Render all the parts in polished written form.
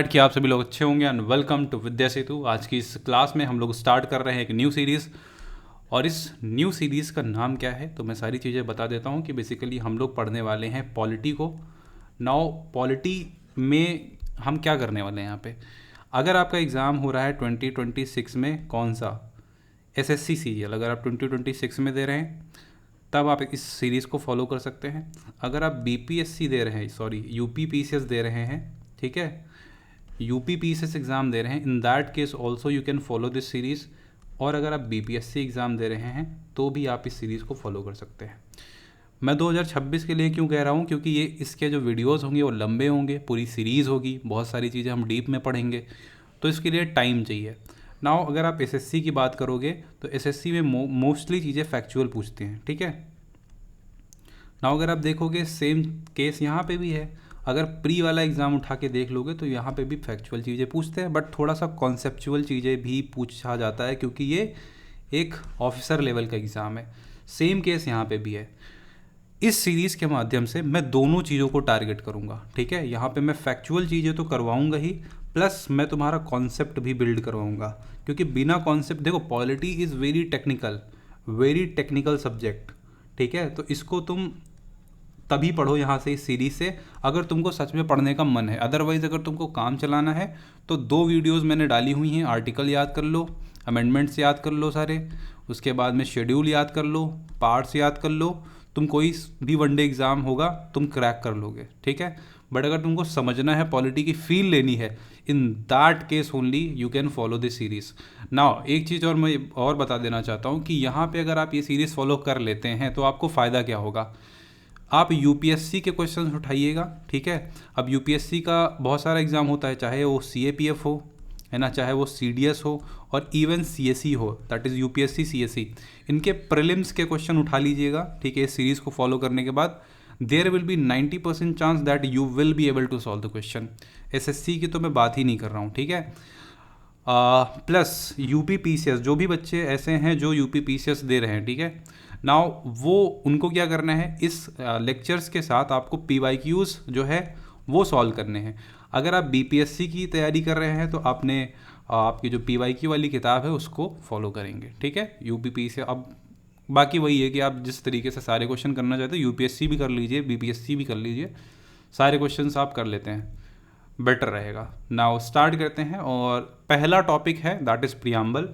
कि आप सभी लोग अच्छे होंगे एंड वेलकम टू विद्या सेतु। आज की इस क्लास में हम लोग स्टार्ट कर रहे हैं एक न्यू सीरीज़। और इस न्यू सीरीज़ का नाम क्या है तो मैं सारी चीज़ें बता देता हूँ कि बेसिकली हम लोग पढ़ने वाले हैं पॉलिटी को। नाउ पॉलिटी में हम क्या करने वाले हैं यहाँ पे, अगर आपका एग्ज़ाम हो रहा है 2026 में, कौन सा एसएससी सीजीएल, अगर आप 2026 में दे रहे हैं तब आप इस सीरीज़ को फॉलो कर सकते हैं। अगर आप बीपीएससी दे रहे हैं, सॉरी यूपीपीसीएस दे रहे हैं, ठीक है, यूपीपीसीएस एग्ज़ाम दे रहे हैं, इन that case also you can follow this series. और अगर आप बीपीएससी एग्ज़ाम दे रहे हैं तो भी आप इस सीरीज़ को फॉलो कर सकते हैं। मैं 2026 के लिए क्यों कह रहा हूँ, क्योंकि ये इसके जो वीडियोस होंगे वो लंबे होंगे, पूरी सीरीज़ होगी, बहुत सारी चीज़ें हम डीप में पढ़ेंगे, तो इसके लिए टाइम चाहिए। नाउ अगर आप एसएससी की बात करोगे तो एसएससी में मोस्टली चीज़ें फैक्चुअल पूछते हैं, ठीक है। नाउ अगर आप देखोगे सेम केस यहाँ पे भी है। अगर प्री वाला एग्ज़ाम उठा के देख लोगे तो यहाँ पे भी फैक्चुअल चीज़ें पूछते हैं, बट थोड़ा सा कॉन्सेप्चुअल चीज़ें भी पूछा जाता है क्योंकि ये एक ऑफिसर लेवल का एग्ज़ाम है। सेम केस यहाँ पे भी है। इस सीरीज़ के माध्यम से मैं दोनों चीज़ों को टारगेट करूँगा, ठीक है। यहाँ पे मैं फैक्चुअल चीज़ें तो करवाऊँगा ही, प्लस मैं तुम्हारा कॉन्सेप्ट भी बिल्ड करवाऊँगा, क्योंकि बिना कॉन्सेप्ट, देखो polity is very technical subject, ठीक है। तो इसको तुम तभी पढ़ो यहाँ से, इस सीरीज़ से, अगर तुमको सच में पढ़ने का मन है। अदरवाइज़ अगर तुमको काम चलाना है तो 2 वीडियोस मैंने डाली हुई हैं, आर्टिकल याद कर लो, अमेंडमेंट्स याद कर लो सारे, उसके बाद में शेड्यूल याद कर लो, पार्ट्स याद कर लो, तुम कोई भी वनडे एग्ज़ाम होगा तुम क्रैक कर लोगे, ठीक है। बट अगर तुमको समझना है, पॉलिटी की फील लेनी है, इन that case only you can follow this series. Now एक चीज़ और मैं और बता देना चाहता हूँ कि यहाँ पे अगर आप ये सीरीज़ फॉलो कर लेते हैं तो आपको फ़ायदा क्या होगा। आप यूपीएससी के क्वेश्चंस उठाइएगा, ठीक है। अब यूपीएससी का बहुत सारा एग्ज़ाम होता है, चाहे वो सीएपीएफ हो, है ना, चाहे वो सीडीएस हो, और इवन सीएसई हो, दैट इज़ यूपीएससी सीएसई। इनके प्रीलिम्स के क्वेश्चन उठा लीजिएगा, ठीक है। इस सीरीज़ को फॉलो करने के बाद there will be 90% chance that you will be able to solve the question. SSC की तो मैं बात ही नहीं कर रहा हूँ, ठीक है। प्लस यूपीपीसीएस, जो भी बच्चे ऐसे हैं जो यूपीपीसीएस दे रहे हैं, ठीक है, नाउ वो उनको क्या करना है, इस लेक्चर्स के साथ आपको पीवाईक्यूज़ जो है वो सॉल्व करने हैं। अगर आप बीपीएससी की तैयारी कर रहे हैं तो आपने आपकी जो पीवाईक्यू वाली किताब है उसको फॉलो करेंगे, ठीक है। यूपीपीसी, अब बाकी वही है कि आप जिस तरीके से सारे क्वेश्चन करना चाहते हो, यूपीएससी भी कर लीजिए, बीपीएससी भी कर लीजिए, सारे क्वेश्चंस आप कर लेते हैं, बेटर रहेगा। नाउ स्टार्ट करते हैं, और पहला टॉपिक है दैट इज़ प्रियम्बल।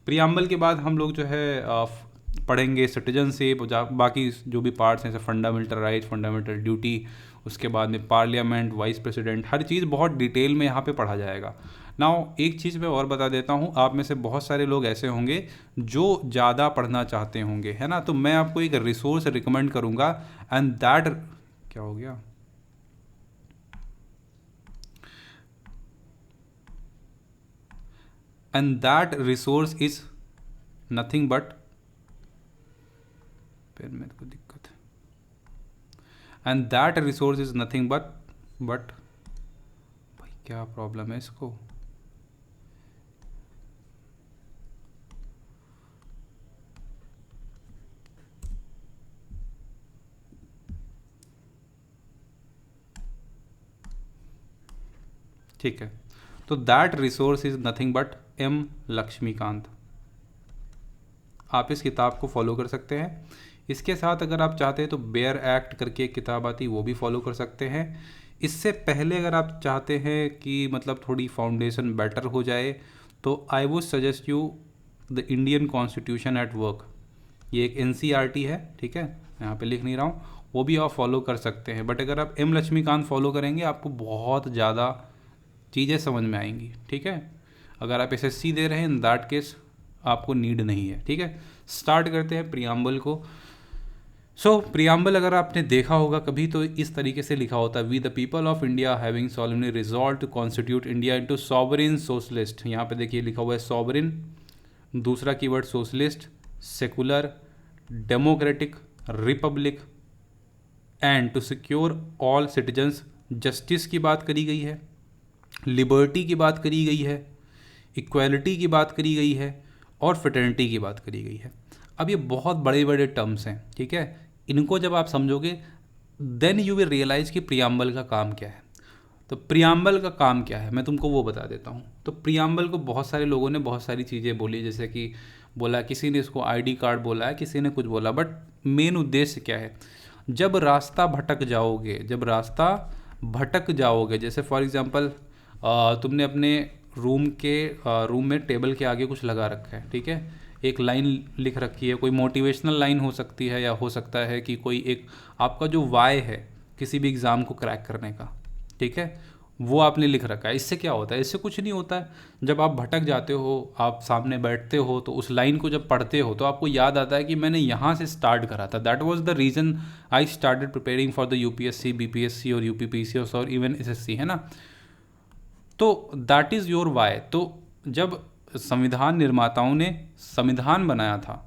प्रियम्बल के बाद हम लोग जो है पढ़ेंगे सिटीजनशिप, बाकी जो भी पार्ट्स हैं, जैसे फंडामेंटल राइट, फंडामेंटल ड्यूटी, उसके बाद में पार्लियामेंट, वाइस प्रेसिडेंट, हर चीज़ बहुत डिटेल में यहाँ पे पढ़ा जाएगा। नाउ एक चीज़ मैं और बता देता हूँ, आप में से बहुत सारे लोग ऐसे होंगे जो ज़्यादा पढ़ना चाहते होंगे, है ना, तो मैं आपको एक रिसोर्स रिकमेंड करूँगा, एंड दैट क्या हो गया, and that resource is nothing but, फिर मेरे को दिक्कत है, and that resource is nothing but भाई क्या प्रॉब्लम है इसको, ठीक है। तो that resource is nothing but M Laxmikanth. आप इस किताब को फॉलो कर सकते हैं। इसके साथ अगर आप चाहते हैं तो बेयर एक्ट करके एक किताब आती है, वो भी फॉलो कर सकते हैं। इससे पहले अगर आप चाहते हैं कि मतलब थोड़ी फाउंडेशन बेटर हो जाए तो I would suggest you the Indian constitution at work. ये एक एनसीईआरटी है, ठीक है, यहाँ पे लिख नहीं रहा हूँ, वो भी आप फॉलो कर सकते हैं। बट अगर आप एम लक्ष्मीकांत फॉलो करेंगे आपको बहुत ज़्यादा चीज़ें समझ में आएंगी, ठीक है। अगर आप एसएससी दे रहे हैं, इन दैट केस आपको नीड नहीं है, ठीक है। स्टार्ट करते हैं प्रियम्बल को। प्रियम्बल अगर आपने देखा होगा कभी तो इस तरीके से लिखा होता है, we the people of India having solemnly resolve to constitute India into sovereign socialist. यहाँ पे देखिए लिखा हुआ है सॉवरेन, दूसरा keyword socialist, secular, democratic, republic, and to secure all citizens. Justice की बात करी गई है, लिबर्टी की बात करी गई है, इक्वालिटी की बात करी गई है, और फ्रेटर्निटी की बात करी गई है। अब ये बहुत बड़े बड़े टर्म्स हैं, ठीक है। इनको जब आप समझोगे देन यू विल रियलाइज़ कि प्रियम्बल का काम क्या है। तो प्रियम्बल का काम क्या है मैं तुमको वो बता देता हूँ। तो प्रियम्बल को बहुत सारे लोगों ने बहुत सारी चीज़ें बोली, जैसे कि बोला, किसी ने इसको आईडी कार्ड बोला है, किसी ने कुछ बोला, बट मेन उद्देश्य क्या है, जब रास्ता भटक जाओगे, जैसे फॉर एग्जांपल तुमने अपने रूम में टेबल के आगे कुछ लगा रखा है, ठीक है, एक लाइन लिख रखी है, कोई मोटिवेशनल लाइन हो सकती है, या हो सकता है कि कोई एक आपका जो वाई है किसी भी एग्ज़ाम को क्रैक करने का, ठीक है, वो आपने लिख रखा है। इससे क्या होता है? इससे कुछ नहीं होता है। जब आप भटक जाते हो, आप सामने बैठते हो, तो उस लाइन को जब पढ़ते हो तो आपको याद आता है कि मैंने यहाँ से स्टार्ट करा था। That was the reason I started preparing for the UPSC, BPSC और यूपीपीसी और इवन एसएससी, है ना। तो दैट इज़ योर वाई। तो जब संविधान निर्माताओं ने संविधान बनाया था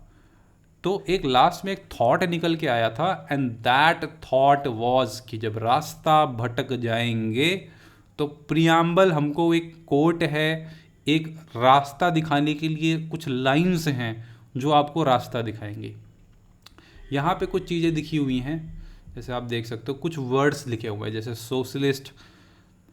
तो एक लास्ट में एक थॉट निकल के आया था, एंड दैट थॉट वाज कि जब रास्ता भटक जाएंगे तो प्रियम्बल हमको एक कोट है, एक रास्ता दिखाने के लिए कुछ लाइंस हैं जो आपको रास्ता दिखाएंगे। यहाँ पे कुछ चीज़ें दिखी हुई हैं, जैसे आप देख सकते हो कुछ वर्ड्स लिखे हुए हैं, जैसे socialist,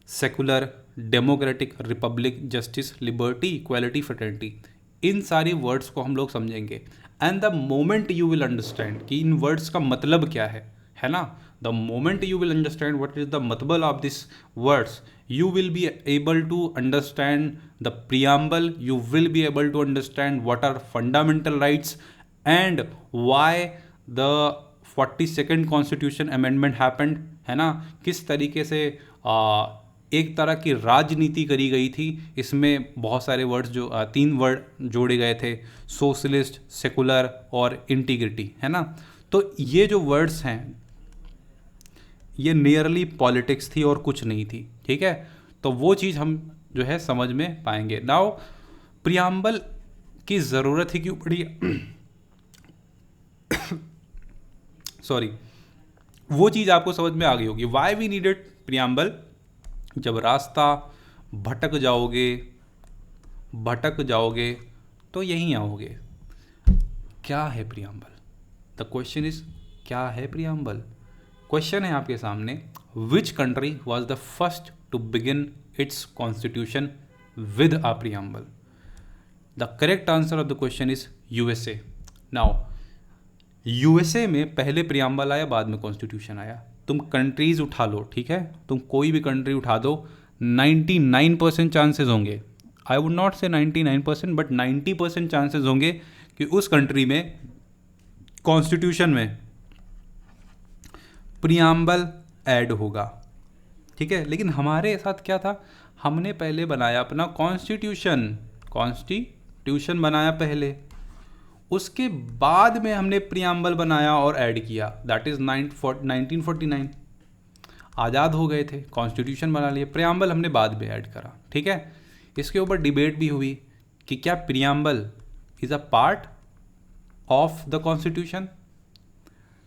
secular, democratic, republic, justice, liberty, equality, fraternity. इन सारी वर्ड्स को हम लोग समझेंगे, and the moment you will understand कि इन वर्ड्स का मतलब क्या है ना। The moment you will understand what is the मतलब of this words, you will be able to understand the preamble, you will be able to understand what are fundamental rights and why the 42nd constitution amendment happened, है ना। किस तरीके से एक तरह की राजनीति करी गई थी। इसमें बहुत सारे वर्ड्स जो 3 वर्ड जोड़े गए थे, सोशलिस्ट, सेकुलर और इंटीग्रिटी, है ना। तो ये जो वर्ड्स हैं ये नियरली पॉलिटिक्स थी और कुछ नहीं थी, ठीक है। तो वो चीज़ हम जो है समझ में पाएंगे। नाउ प्रियम्बल की ज़रूरत ही क्यों पड़ी सॉरी, वो चीज़ आपको समझ में आ गई होगी, वाई वी नीडेड प्रियम्बल। जब रास्ता भटक जाओगे तो यहीं आओगे। क्या है प्रियम्बल? द क्वेश्चन इज क्या है प्रियम्बल। क्वेश्चन है आपके सामने, which country was the first to begin its constitution with a preamble? The correct answer of the question is USA. Now USA में पहले प्रियम्बल आया, बाद में कॉन्स्टिट्यूशन आया। तुम कंट्रीज उठा लो, ठीक है, तुम कोई भी कंट्री उठा दो, 99% चांसेस होंगे, आई वुड नॉट से 99%, बट 90% चांसेस होंगे कि उस कंट्री में कॉन्स्टिट्यूशन में प्रियम्बल ऐड होगा, ठीक है। लेकिन हमारे साथ क्या था, हमने पहले बनाया अपना कॉन्स्टिट्यूशन बनाया पहले, उसके बाद में हमने प्रियम्बल बनाया और ऐड किया, दैट इज़ 1949। आज़ाद हो गए थे, कॉन्स्टिट्यूशन बना लिए, प्रियम्बल हमने बाद में ऐड करा, ठीक है। इसके ऊपर डिबेट भी हुई कि क्या preamble is a part of the constitution.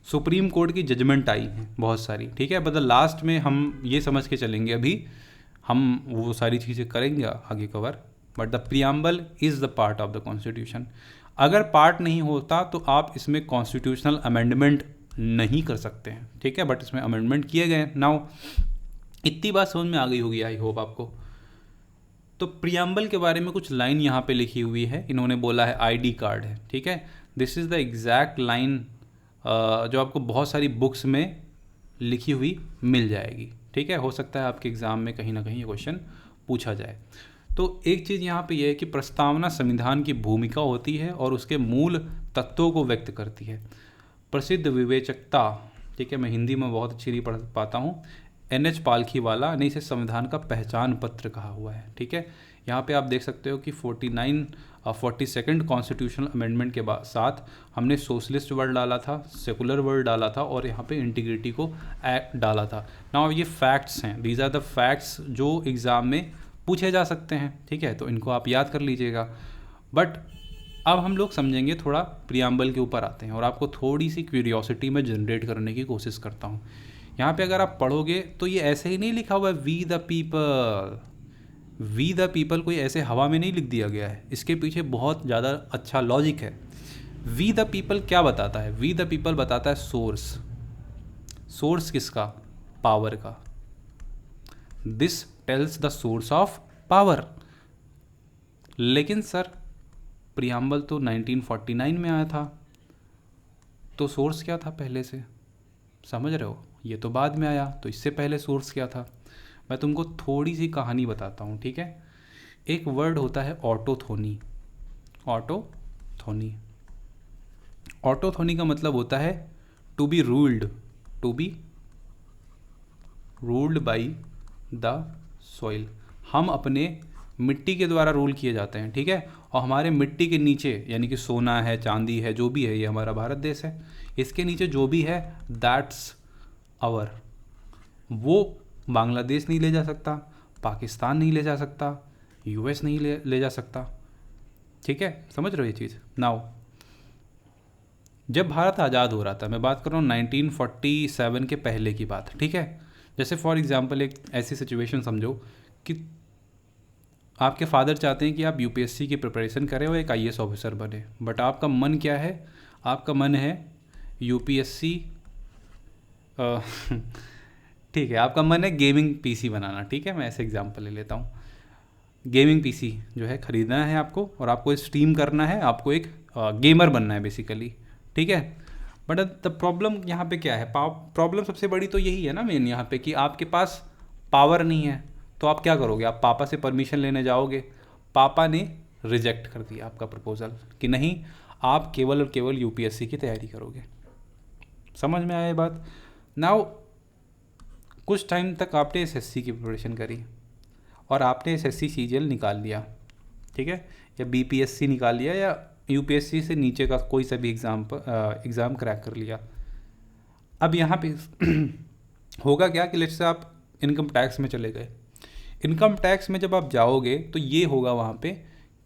Supreme court की जजमेंट आई हैं बहुत सारी, ठीक है, बट लास्ट में हम ये समझ के चलेंगे, अभी हम वो सारी चीज़ें करेंगे आगे cover, but the preamble is the part of the constitution. अगर पार्ट नहीं होता तो आप इसमें कॉन्स्टिट्यूशनल अमेंडमेंट नहीं कर सकते हैं, ठीक है, बट इसमें अमेंडमेंट किए गए। नाउ इतनी बात समझ में आ गई होगी आई होप आपको। तो प्रियम्बल के बारे में कुछ लाइन यहाँ पे लिखी हुई है, इन्होंने बोला है आईडी कार्ड है, ठीक है। This is the exact line जो आपको बहुत सारी बुक्स में लिखी हुई मिल जाएगी, ठीक है। हो सकता है आपके एग्ज़ाम में कहीं ना कहीं ये क्वेश्चन पूछा जाए। तो एक चीज़ यहाँ पे ये है कि प्रस्तावना संविधान की भूमिका होती है और उसके मूल तत्वों को व्यक्त करती है। प्रसिद्ध विवेचकता, ठीक है, मैं हिंदी में बहुत अच्छी नहीं पढ़ पाता हूँ, NH पालखीवाला ने इसे संविधान का पहचान पत्र कहा हुआ है, ठीक है। यहाँ पे आप देख सकते हो कि 42nd कॉन्स्टिट्यूशनल अमेंडमेंट के साथ हमने सोशलिस्ट वर्ड डाला था, सेकुलर वर्ड डाला था और यहाँ पे इंटीग्रिटी को डाला था। नाउ ये फैक्ट्स हैं, दीज आर द फैक्ट्स जो एग्ज़ाम में पूछे जा सकते हैं, ठीक है, तो इनको आप याद कर लीजिएगा। बट अब हम लोग समझेंगे, थोड़ा प्रियम्बल के ऊपर आते हैं और आपको थोड़ी सी क्यूरियोसिटी में जनरेट करने की कोशिश करता हूँ। यहाँ पे अगर आप पढ़ोगे तो ये ऐसे ही नहीं लिखा हुआ है वी द पीपल, कोई ऐसे हवा में नहीं लिख दिया गया है, इसके पीछे बहुत ज़्यादा अच्छा लॉजिक है। वी द पीपल क्या बताता है? वी द पीपल बताता है सोर्स किसका? पावर का। This tells the source of power. लेकिन सर प्रियम्बल तो 1949 में आया था, तो सोर्स क्या था पहले से? समझ रहे हो, ये तो बाद में आया, तो इससे पहले सोर्स क्या था? मैं तुमको थोड़ी सी कहानी बताता हूँ, ठीक है। एक वर्ड होता है ऑटोथोनी। ऑटोथोनी, ऑटोथोनी का मतलब होता है to be ruled, to be ruled by the soil. हम अपने मिट्टी के द्वारा रूल किए जाते हैं, ठीक है। और हमारे मिट्टी के नीचे यानी कि सोना है, चांदी है, जो भी है, ये हमारा भारत देश है, इसके नीचे जो भी है दैट्स आवर। वो बांग्लादेश नहीं ले जा सकता, पाकिस्तान नहीं ले जा सकता, यूएस नहीं ले जा सकता, ठीक है। समझ रहे हो ये चीज़? नाउ जब भारत आज़ाद हो रहा था, मैं बात कर रहा हूँ 1947 के पहले की बात, ठीक है। जैसे फॉर एग्जांपल एक ऐसी सिचुएशन समझो कि आपके फादर चाहते हैं कि आप यूपीएससी की प्रिपरेशन करें और एक आईएएस ऑफिसर बने, बट आपका मन क्या है? आपका मन है यूपीएससी ठीक है, आपका मन है गेमिंग पीसी बनाना, ठीक है। मैं ऐसे एग्जांपल ले लेता हूँ। गेमिंग पीसी जो है ख़रीदना है आपको, और आपको स्ट्रीम करना है, आपको एक गेमर बनना है बेसिकली, ठीक है। बट द प्रॉब्लम यहाँ पे क्या है? प्रॉब्लम सबसे बड़ी तो यही है ना मेन यहाँ पे, कि आपके पास पावर नहीं है। तो आप क्या करोगे? आप पापा से परमिशन लेने जाओगे, पापा ने रिजेक्ट कर दिया आपका प्रपोज़ल कि नहीं, आप केवल और केवल यूपीएससी की तैयारी करोगे। समझ में आया ये बात? नाउ कुछ टाइम तक आपने एसएससी की प्रिपरेशन करी और आपने एसएससी सीजीएल निकाल लिया, ठीक है, या बीपीएससी निकाल लिया, या यूपीएससी से नीचे का कोई सा भी एग्ज़ाम क्रैक कर लिया। अब यहाँ पे होगा क्या कि लेट्स से आप इनकम टैक्स में चले गए। इनकम टैक्स में जब आप जाओगे तो ये होगा वहाँ पे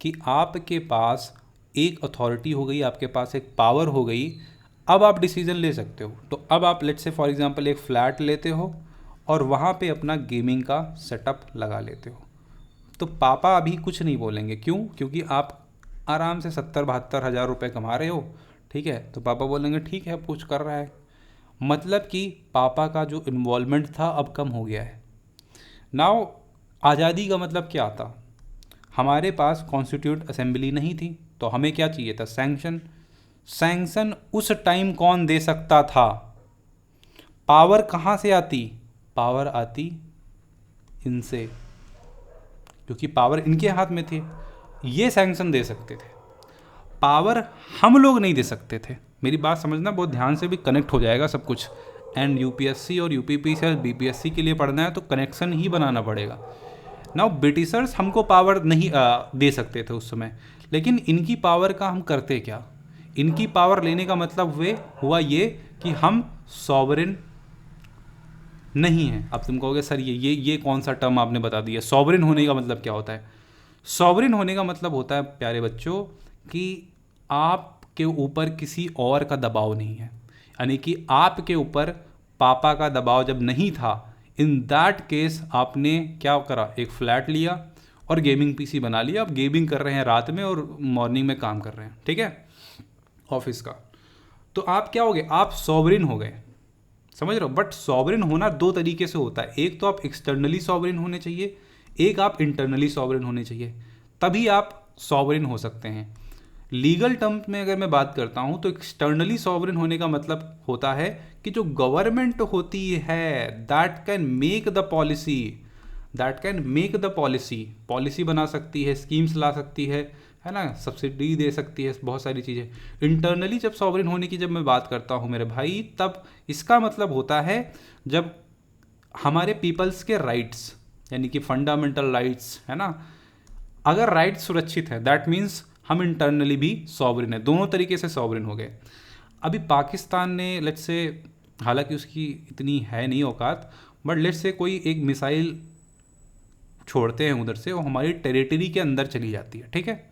कि आपके पास एक अथॉरिटी हो गई, आपके पास एक पावर हो गई। अब आप डिसीज़न ले सकते हो। तो अब आप लेट्स से फॉर एग्जांपल एक फ़्लैट लेते हो और वहाँ पे अपना गेमिंग का सेटअप लगा लेते हो, तो पापा अभी कुछ नहीं बोलेंगे। क्यों? क्योंकि आप आराम से 70-72 हज़ार रुपये कमा रहे हो, ठीक है। तो पापा बोलेंगे ठीक है, अब कुछ कर रहा है। मतलब कि पापा का जो इन्वॉल्वमेंट था अब कम हो गया है। नाउ आज़ादी का मतलब क्या था? हमारे पास कॉन्स्टिट्यूट असेंबली नहीं थी, तो हमें क्या चाहिए था? सैंक्शन। सैंक्शन उस टाइम कौन दे सकता था? पावर कहाँ से आती? पावर आती इनसे, क्योंकि पावर इनके हाथ में थी, ये सैंक्शन दे सकते थे। पावर हम लोग नहीं दे सकते थे। मेरी बात समझना, बहुत ध्यान से भी कनेक्ट हो जाएगा सब कुछ। एंड यूपीएससी और यूपीपीसी और बीपीएससी के लिए पढ़ना है तो कनेक्शन ही बनाना पड़ेगा। नाउ ब्रिटिशर्स हमको पावर नहीं दे सकते थे उस समय, लेकिन इनकी पावर का हम करते क्या? इनकी पावर लेने का मतलब हुआ ये कि हम सॉवरेन नहीं है। अब तुम कहोगे सर ये कौन सा टर्म आपने बता दिया? सॉवरेन होने का मतलब क्या होता है? सॉवरेन होने का मतलब होता है प्यारे बच्चों कि आपके ऊपर किसी और का दबाव नहीं है। यानी कि आपके ऊपर पापा का दबाव जब नहीं था, इन दैट केस आपने क्या करा? एक फ्लैट लिया और गेमिंग पीसी बना लिया। अब गेमिंग कर रहे हैं रात में और मॉर्निंग में काम कर रहे हैं, ठीक है, ऑफिस का। तो आप क्या हो गए? आप सॉवरेन हो गए। समझ रहे हो? बट सॉवरेन होना दो तरीके से होता है। एक तो आप एक्सटर्नली सॉवरेन होने चाहिए, एक आप इंटरनली सॉवरेन होने चाहिए, तभी आप सॉवरेन हो सकते हैं। लीगल टर्म में अगर मैं बात करता हूं तो एक्सटर्नली सॉवरेन होने का मतलब होता है कि जो गवर्नमेंट होती है that can make the policy, policy बना सकती है, स्कीम्स ला सकती है ना, सब्सिडी दे सकती है, बहुत सारी चीज़ें। इंटरनली जब सॉवरेन होने की जब मैं बात करता हूँ मेरे भाई, तब इसका मतलब होता है जब हमारे पीपल्स के राइट्स, यानी कि फंडामेंटल राइट्स, है ना, अगर राइट्स सुरक्षित है, दैट मीन्स हम इंटरनली भी सॉवरेन है। दोनों तरीके से सॉवरेन हो गए। अभी पाकिस्तान ने लेट्स से, हालांकि उसकी इतनी है नहीं औकात, बट लेट्स से कोई एक मिसाइल छोड़ते हैं उधर से, वो हमारी टेरिटरी के अंदर चली जाती है, ठीक है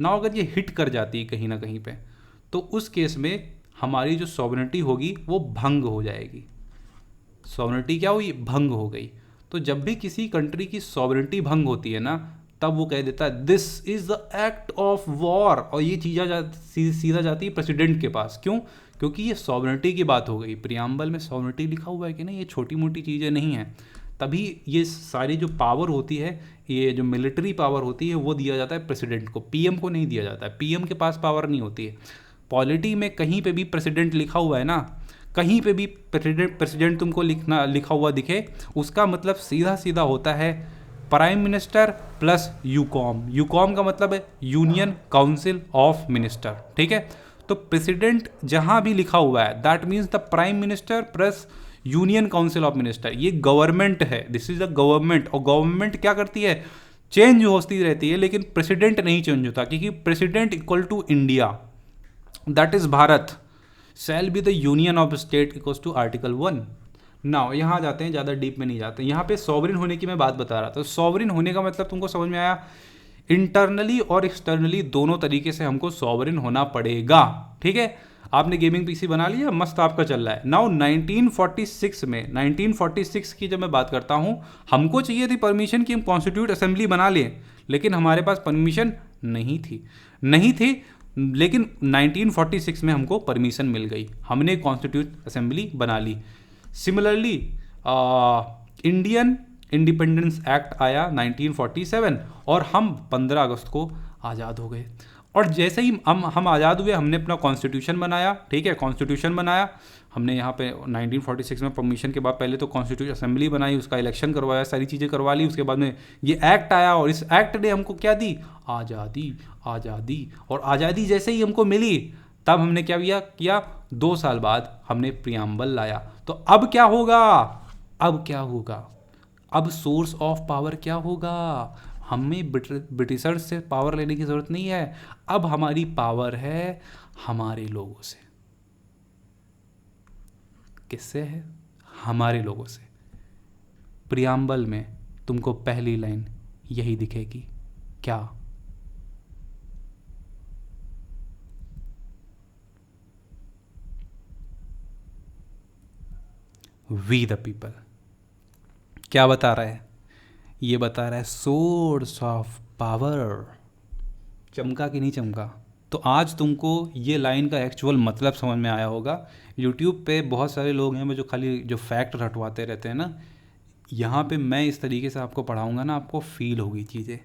ना। अगर ये हिट कर जाती है कहीं ना कहीं पे, तो उस केस में हमारी जो सॉवरेनिटी होगी वो भंग हो जाएगी। सॉवरेनिटी क्या हुई? भंग हो गई। तो जब भी किसी कंट्री की सॉवरेनिटी भंग होती है ना, तब वो कह देता है this is the act of war, और ये सीधा जाती है प्रेसिडेंट के पास। क्यों? क्योंकि ये सॉवरेनिटी की बात हो गई। प्रियम्बल में सॉवरेनिटी लिखा हुआ है कि नहीं, ये छोटी मोटी चीज़ें नहीं हैं। तभी ये सारी जो पावर होती है, ये जो मिलिट्री पावर होती है, वो दिया जाता है प्रेसिडेंट को, पीएम को नहीं दिया जाता है। पीएम के पास पावर नहीं होती है। पॉलिटी में कहीं पे भी प्रेसिडेंट लिखा हुआ है ना, कहीं पे भी प्रेसिडेंट तुमको लिखा हुआ दिखे, उसका मतलब सीधा सीधा होता है प्राइम मिनिस्टर प्लस यूकॉम। यूकॉम का मतलब है यूनियन काउंसिल ऑफ मिनिस्टर, ठीक है। तो प्रेसिडेंट जहां भी लिखा हुआ है that means the prime minister plus union council of minister, ये गवर्नमेंट है, दिस इज अ गवर्नमेंट। और गवर्नमेंट क्या करती है, चेंज होती रहती है, लेकिन प्रेसिडेंट नहीं चेंज होता, क्योंकि president equal to India, that is Bharat, shall be the union of state equal to article 1। Now यहाँ जाते हैं, ज़्यादा डीप में नहीं जाते। यहाँ पे सॉवरिन होने की मैं बात बता रहा था। सॉवरिन होने का मतलब तुमको समझ में आया, इंटरनली और एक्सटर्नली दोनों तरीके से हमको सॉवरिन होना पड़ेगा, ठीक है। आपने गेमिंग पीसी बना लिया, मस्त आपका चल रहा है। नाउ 1946 में, 1946 की जब मैं बात करता हूँ, हमको चाहिए थी परमिशन कि हम कॉन्स्टिट्यूट असेंबली बना लें, लेकिन हमारे पास परमिशन नहीं थी, लेकिन 1946 में हमको परमिशन मिल गई, हमने कॉन्स्टिट्यूट असेंबली बना ली। सिमिलरली इंडियन इंडिपेंडेंस एक्ट आया 1947 और हम 15 अगस्त को आज़ाद हो गए। और जैसे ही हम आज़ाद हुए, हमने अपना कॉन्स्टिट्यूशन बनाया, ठीक है, कॉन्स्टिट्यूशन बनाया हमने। यहाँ पे 1946 में परमिशन के बाद पहले तो कॉन्स्टिट्यूशन असेंबली बनाई, उसका इलेक्शन करवाया, सारी चीज़ें करवा ली। उसके बाद में ये एक्ट आया और इस एक्ट ने हमको क्या दी, आज़ादी। और आज़ादी जैसे ही हमको मिली, तब हमने क्या किया 2 साल बाद हमने प्रियम्बल लाया। तो अब क्या होगा, अब सोर्स ऑफ पावर क्या होगा, हमें ब्रिटिशर्स से पावर लेने की ज़रूरत नहीं है। अब हमारी पावर है हमारे लोगों से। किससे है, हमारे लोगों से। प्रियम्बल में तुमको पहली लाइन यही दिखेगी, क्या, वी द पीपल। क्या बता रहा है, ये बता रहा है सोर्स ऑफ पावर। चमका कि नहीं चमका? तो आज तुमको ये लाइन का एक्चुअल मतलब समझ में आया होगा। यूट्यूब पे बहुत सारे लोग हैं जो खाली जो फैक्ट रटवाते रहते हैं ना, यहाँ पे मैं इस तरीके से आपको पढ़ाऊँगा ना, आपको फील होगी चीज़ें।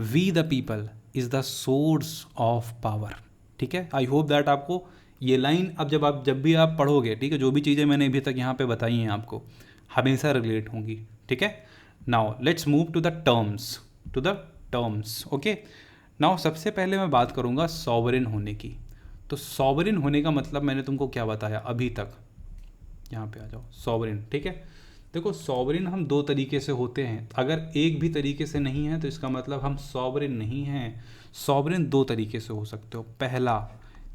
We the people is the source of power, ठीक है। आई होप दैट आपको ये लाइन अब जब भी आप पढ़ोगे, ठीक है, जो भी चीज़ें मैंने अभी तक यहाँ पे बताई हैं आपको हमेशा रिलेट होंगी, ठीक है। Now let's move to the terms, okay. Now सबसे पहले मैं बात करूँगा सॉवरेन होने की। तो सॉवरेन होने का मतलब मैंने तुमको क्या बताया अभी तक, यहाँ पे आ जाओ, सॉवरेन, ठीक है। देखो सॉवरेन हम 2 तरीके से होते हैं, अगर एक भी तरीके से नहीं है तो इसका मतलब हम सॉवरेन नहीं हैं। सॉवरेन 2 तरीके से हो सकते हो। पहला,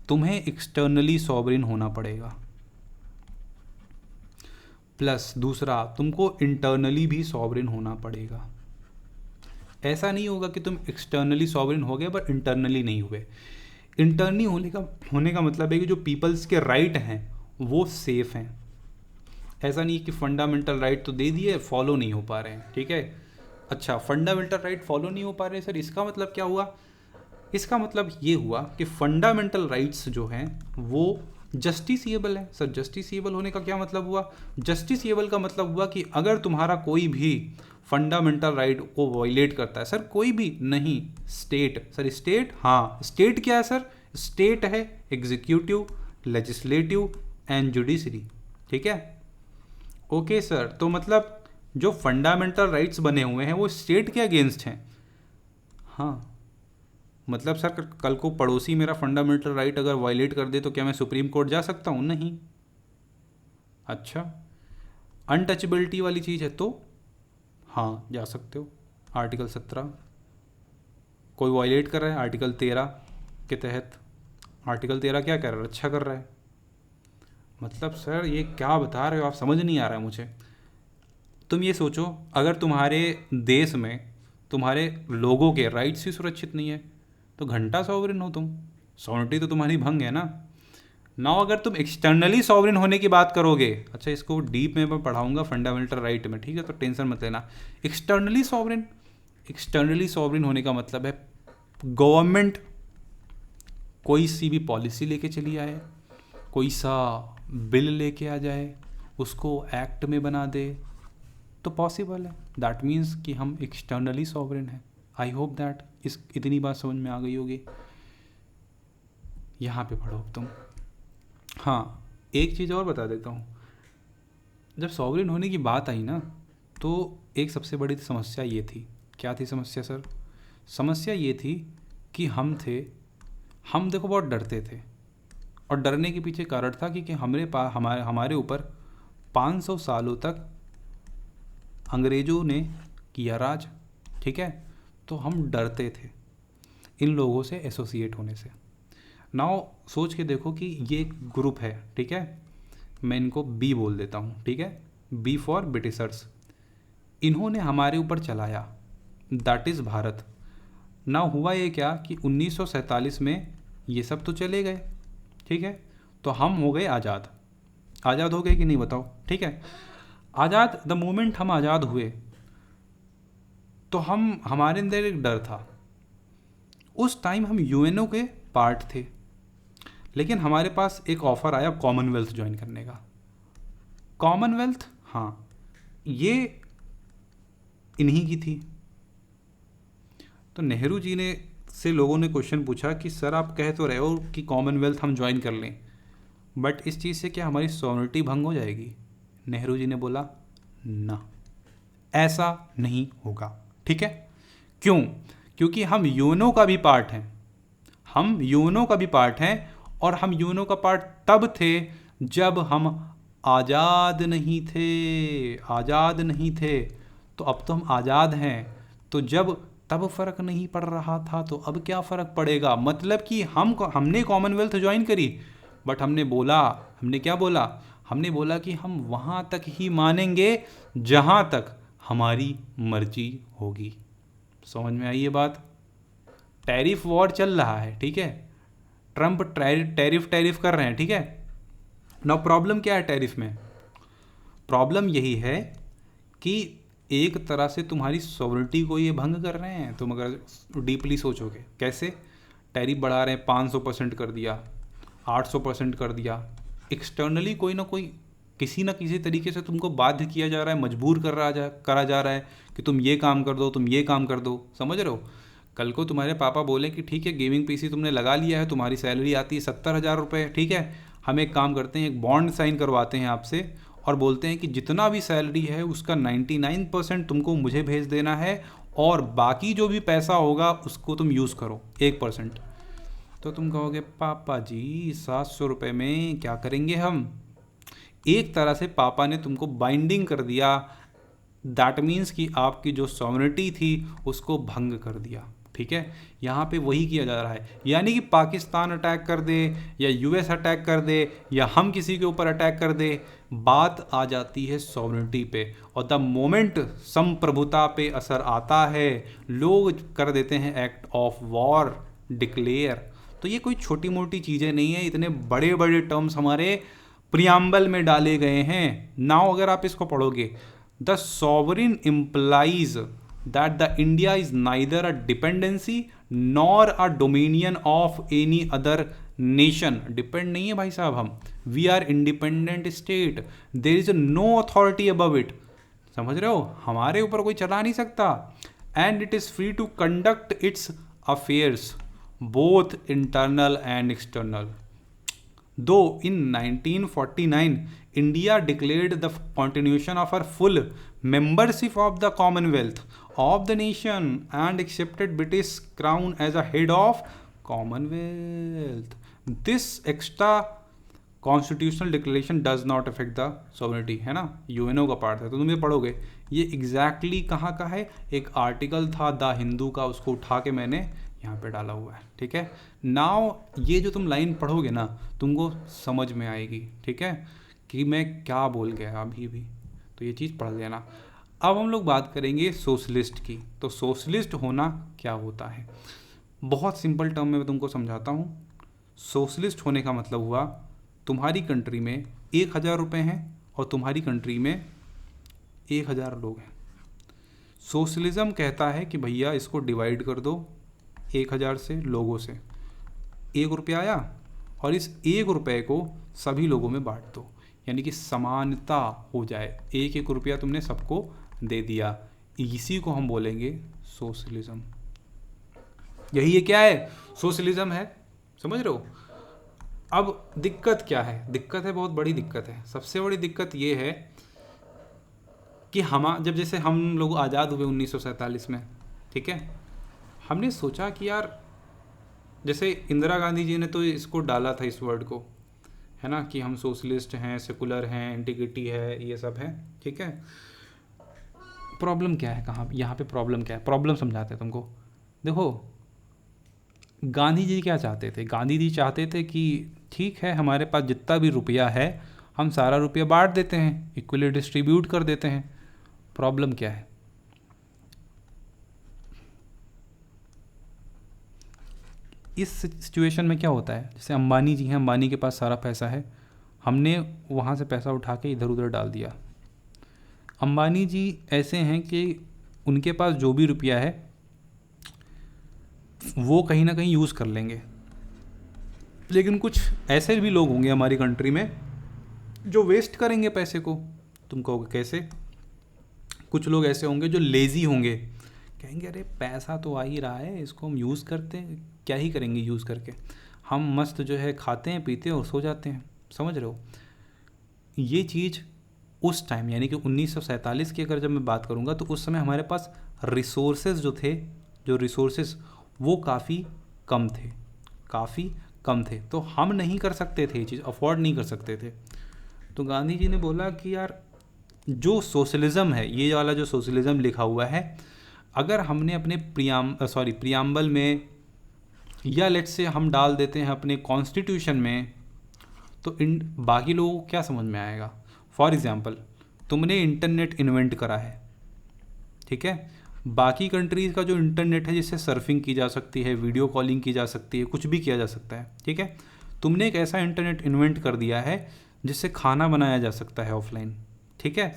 तुम्हें एक्सटर्नली सॉवरेन होना पड़ेगा, प्लस दूसरा तुमको इंटरनली भी सॉवरेन होना पड़ेगा। ऐसा नहीं होगा कि तुम एक्सटर्नली सॉवरेन हो गए पर इंटरनली नहीं हुए। इंटरनली होने का मतलब है कि जो पीपल्स के राइट हैं वो सेफ हैं। ऐसा नहीं है कि फंडामेंटल राइट तो दे दिए, फॉलो नहीं हो पा रहे हैं, ठीक है। अच्छा, फंडामेंटल राइट फॉलो नहीं हो पा रहे सर, इसका मतलब क्या हुआ? इसका मतलब ये हुआ कि फंडामेंटल राइट्स जो हैं वो जस्टिसिएबल है। सर जस्टिसिएबल होने का क्या मतलब हुआ? जस्टिसिएबल का मतलब हुआ कि अगर तुम्हारा कोई भी फंडामेंटल राइट को वायलेट करता है, सर कोई भी नहीं, स्टेट, सर स्टेट, हाँ स्टेट क्या है सर? स्टेट है एग्जीक्यूटिव, लेजिस्लेटिव एंड जुडिशरी, ठीक है। ओके सर, तो मतलब जो फंडामेंटल राइट्स बने हुए हैं वो स्टेट के अगेंस्ट हैं। हाँ मतलब सर कल को पड़ोसी मेरा फंडामेंटल राइट अगर वायलेट कर दे तो क्या मैं सुप्रीम कोर्ट जा सकता हूँ? नहीं। अच्छा, अनटचेबिलिटी वाली चीज़ है तो हाँ जा सकते हो। आर्टिकल 17 कोई वायलेट कर रहा है, आर्टिकल 13 के तहत, आर्टिकल 13 क्या कर रहा है? रक्षा कर रहा है। मतलब सर ये क्या बता रहे हो आप, समझ नहीं आ रहा है मुझे। तुम ये सोचो, अगर तुम्हारे देश में तुम्हारे लोगों के राइट्स ही सुरक्षित नहीं है तो घंटा सॉवरेन हो तुम, सॉवरेनिटी तो तुम्हारी भंग है ना। नाउ अगर तुम एक्सटर्नली सॉवरेन होने की बात करोगे, अच्छा इसको डीप में मैं पढ़ाऊंगा फंडामेंटल राइट में, ठीक है, तो टेंशन मत लेना। एक्सटर्नली सॉवरेन होने का मतलब है गवर्नमेंट कोई सी भी पॉलिसी लेके चली आए, कोई सा बिल लेके आ जाए, उसको एक्ट में बना दे, तो पॉसिबल है। दैट मीन्स कि हम एक्सटर्नली सॉवरेन हैं। आई होप दैट इतनी बात समझ में आ गई होगी। यहाँ पे पढ़ो तुम। हाँ, एक चीज़ और बता देता हूँ। जब सॉवरेन होने की बात आई ना, तो एक सबसे बड़ी समस्या ये थी। क्या थी समस्या सर? समस्या ये थी कि हम देखो बहुत डरते थे, और डरने के पीछे कारण था कि हमारे ऊपर 500 सालों तक अंग्रेज़ों ने किया राज, ठीक है। तो हम डरते थे इन लोगों से एसोसिएट होने से। नाउ सोच के देखो कि ये एक ग्रुप है, ठीक है। मैं इनको बी बोल देता हूँ, ठीक है। B for Britishers. इन्होंने हमारे ऊपर चलाया, दैट इज़ भारत। नाउ हुआ ये क्या कि 1947 में ये सब तो चले गए, ठीक है। तो हम हो गए आज़ाद। आज़ाद हो गए कि नहीं बताओ, ठीक है। आज़ाद, द मोमेंट हम आज़ाद हुए तो हमारे अंदर एक डर था। उस टाइम हम यूएनओ के पार्ट थे, लेकिन हमारे पास एक ऑफ़र आया कॉमनवेल्थ ज्वाइन करने का। कॉमनवेल्थ, हाँ, ये इन्हीं की थी। तो नेहरू जी से लोगों ने क्वेश्चन पूछा कि सर आप कह तो रहे हो कि कॉमनवेल्थ हम ज्वाइन कर लें, बट इस चीज़ से क्या हमारी सॉवरेनिटी भंग हो जाएगी? नेहरू जी ने बोला ना, ऐसा नहीं होगा, ठीक है। क्यों? क्योंकि हम यूएनओ का भी पार्ट हैं। हम यूएनओ का भी पार्ट हैं, और हम यूएनओ का पार्ट तब थे जब हम आज़ाद नहीं थे। आज़ाद नहीं थे, तो अब तो हम आज़ाद हैं। तो जब तब फ़र्क नहीं पड़ रहा था, तो अब क्या फ़र्क पड़ेगा? मतलब कि हमने कॉमनवेल्थ ज्वाइन करी, बट हमने क्या बोला? हमने बोला कि हम वहाँ तक ही मानेंगे जहाँ तक हमारी मर्जी होगी। समझ में आई ये बात? टैरिफ वॉर चल रहा है, ठीक है। ट्रंप टैरिफ कर रहे हैं, ठीक है। नाउ प्रॉब्लम क्या है टैरिफ में? प्रॉब्लम यही है कि एक तरह से तुम्हारी सॉवरेनिटी को ये भंग कर रहे हैं। तुम अगर डीपली सोचोगे, कैसे? टैरिफ बढ़ा रहे हैं, 500% कर दिया, 800% कर दिया। एक्सटर्नली कोई ना कोई किसी ना किसी तरीके से तुमको बाध्य किया जा रहा है, मजबूर करा जा रहा है कि तुम ये काम कर दो, तुम ये काम कर दो। समझ रहे हो? कल को तुम्हारे पापा बोले कि ठीक है गेमिंग पीसी तुमने लगा लिया है, तुम्हारी सैलरी आती है 70,000 रुपये, ठीक है, हम एक काम करते हैं, एक बॉन्ड साइन करवाते हैं आपसे, और बोलते हैं कि जितना भी सैलरी है उसका 99% तुमको मुझे भेज देना है, और बाकी जो भी पैसा होगा उसको तुम यूज़ करो 1%। तो तुम कहोगे पापा जी 700 रुपये में क्या करेंगे हम? एक तरह से पापा ने तुमको बाइंडिंग कर दिया। दैट मीन्स कि आपकी जो सॉवरेनिटी थी उसको भंग कर दिया, ठीक है। यहाँ पे वही किया जा रहा है, यानी कि पाकिस्तान अटैक कर दे या यूएस अटैक कर दे या हम किसी के ऊपर अटैक कर दे, बात आ जाती है सॉवरेनिटी पे। और द मोमेंट संप्रभुता पे असर आता है, लोग कर देते हैं एक्ट ऑफ वॉर डिक्लेयर। तो ये कोई छोटी मोटी चीज़ें नहीं है, इतने बड़े बड़े टर्म्स हमारे प्रियम्बल में डाले गए हैं। नाउ अगर आप इसको पढ़ोगे, the sovereign implies that the India is neither a dependency nor a dominion of any other nation। Depend नहीं है भाई साहब हम, we are independent state, there is no authority above it। समझ रहे हो? हमारे ऊपर कोई चला नहीं सकता। and it is free to conduct its affairs both internal and external। Though in 1949 India declared the continuation of her full membership of the Commonwealth of the nation and accepted British crown as a head of Commonwealth, this extra constitutional declaration does not affect the sovereignty, है ना, UNO का part है। तो तुम ये पढ़ोगे, ये exactly कहाँ का है? एक आर्टिकल था द हिंदू का, उसको उठा के मैंने यहाँ पे डाला हुआ है, ठीक है। नाउ ये जो तुम लाइन पढ़ोगे ना, तुमको समझ में आएगी, ठीक है, कि मैं क्या बोल गया अभी भी। तो ये चीज़ पढ़ लेना। अब हम लोग बात करेंगे सोशलिस्ट की। तो सोशलिस्ट होना क्या होता है? बहुत सिंपल टर्म में मैं तुमको समझाता हूँ। सोशलिस्ट होने का मतलब हुआ, तुम्हारी कंट्री में 1,000 रुपये हैं और तुम्हारी कंट्री में 1,000 लोग हैं। सोशलिज्म कहता है कि भैया इसको डिवाइड कर दो 1,000 से लोगों से, 1 रुपया आया और इस 1 रुपये को सभी लोगों में बांट दो, यानी कि समानता हो जाए। 1-1 रुपया तुमने सबको दे दिया। इसी को हम बोलेंगे सोशलिज्म। यही ये क्या है, सोशलिज्म है। समझ रहे हो। अब दिक्कत क्या है, दिक्कत है, बहुत बड़ी दिक्कत है। सबसे बड़ी दिक्कत ये है कि जब जैसे हम लोग आज़ाद हुए 1947 में, ठीक है, हमने सोचा कि यार, जैसे इंदिरा गांधी जी ने तो इसको डाला था, इस वर्ड को, है ना, कि हम सोशलिस्ट हैं, सेकुलर हैं, इंटीग्रिटी है, ये सब है, ठीक है। प्रॉब्लम क्या है, कहाँ यहाँ पे प्रॉब्लम क्या है, प्रॉब्लम समझाते हैं तुमको। देखो, गांधी जी क्या चाहते थे, गांधी जी चाहते थे कि ठीक है, हमारे पास जितना भी रुपया है हम सारा रुपया बांट देते हैं, इक्वली डिस्ट्रीब्यूट कर देते हैं। प्रॉब्लम क्या है, इस सिचुएशन में क्या होता है, जैसे अंबानी जी हैं, अंबानी के पास सारा पैसा है, हमने वहाँ से पैसा उठा के इधर उधर डाल दिया। अंबानी जी ऐसे हैं कि उनके पास जो भी रुपया है वो कहीं ना कहीं यूज़ कर लेंगे, लेकिन कुछ ऐसे भी लोग होंगे हमारी कंट्री में जो वेस्ट करेंगे पैसे को। तुम कहोगे कैसे, कुछ लोग ऐसे होंगे जो लेज़ी होंगे, कहेंगे अरे पैसा तो आ ही रहा है, इसको हम यूज़ करते हैं, क्या ही करेंगे यूज़ करके, हम मस्त जो है खाते हैं पीते हैं और सो जाते हैं। समझ रहे हो। ये चीज़ उस टाइम यानी कि 1947 की अगर जब मैं बात करूँगा तो उस समय हमारे पास रिसोर्सेज जो थे, जो रिसोर्सेज वो काफ़ी कम थे, काफ़ी कम थे, तो हम नहीं कर सकते थे ये चीज़, अफोर्ड नहीं कर सकते थे। तो गांधी जी ने बोला कि यार जो सोशलिज़म है, ये वाला जो सोशलिज़म लिखा हुआ है, अगर हमने अपने प्रियम्बल में, या लेट्स से हम डाल देते हैं अपने कॉन्स्टिट्यूशन में, तो इन बाकी लोगों को क्या समझ में आएगा। फॉर एग्ज़ाम्पल, तुमने इंटरनेट इन्वेंट करा है, ठीक है, बाकी कंट्रीज़ का जो इंटरनेट है जिससे सर्फिंग की जा सकती है, वीडियो कॉलिंग की जा सकती है, कुछ भी किया जा सकता है, ठीक है, तुमने एक ऐसा इंटरनेट इन्वेंट कर दिया है जिससे खाना बनाया जा सकता है ऑफलाइन, ठीक है,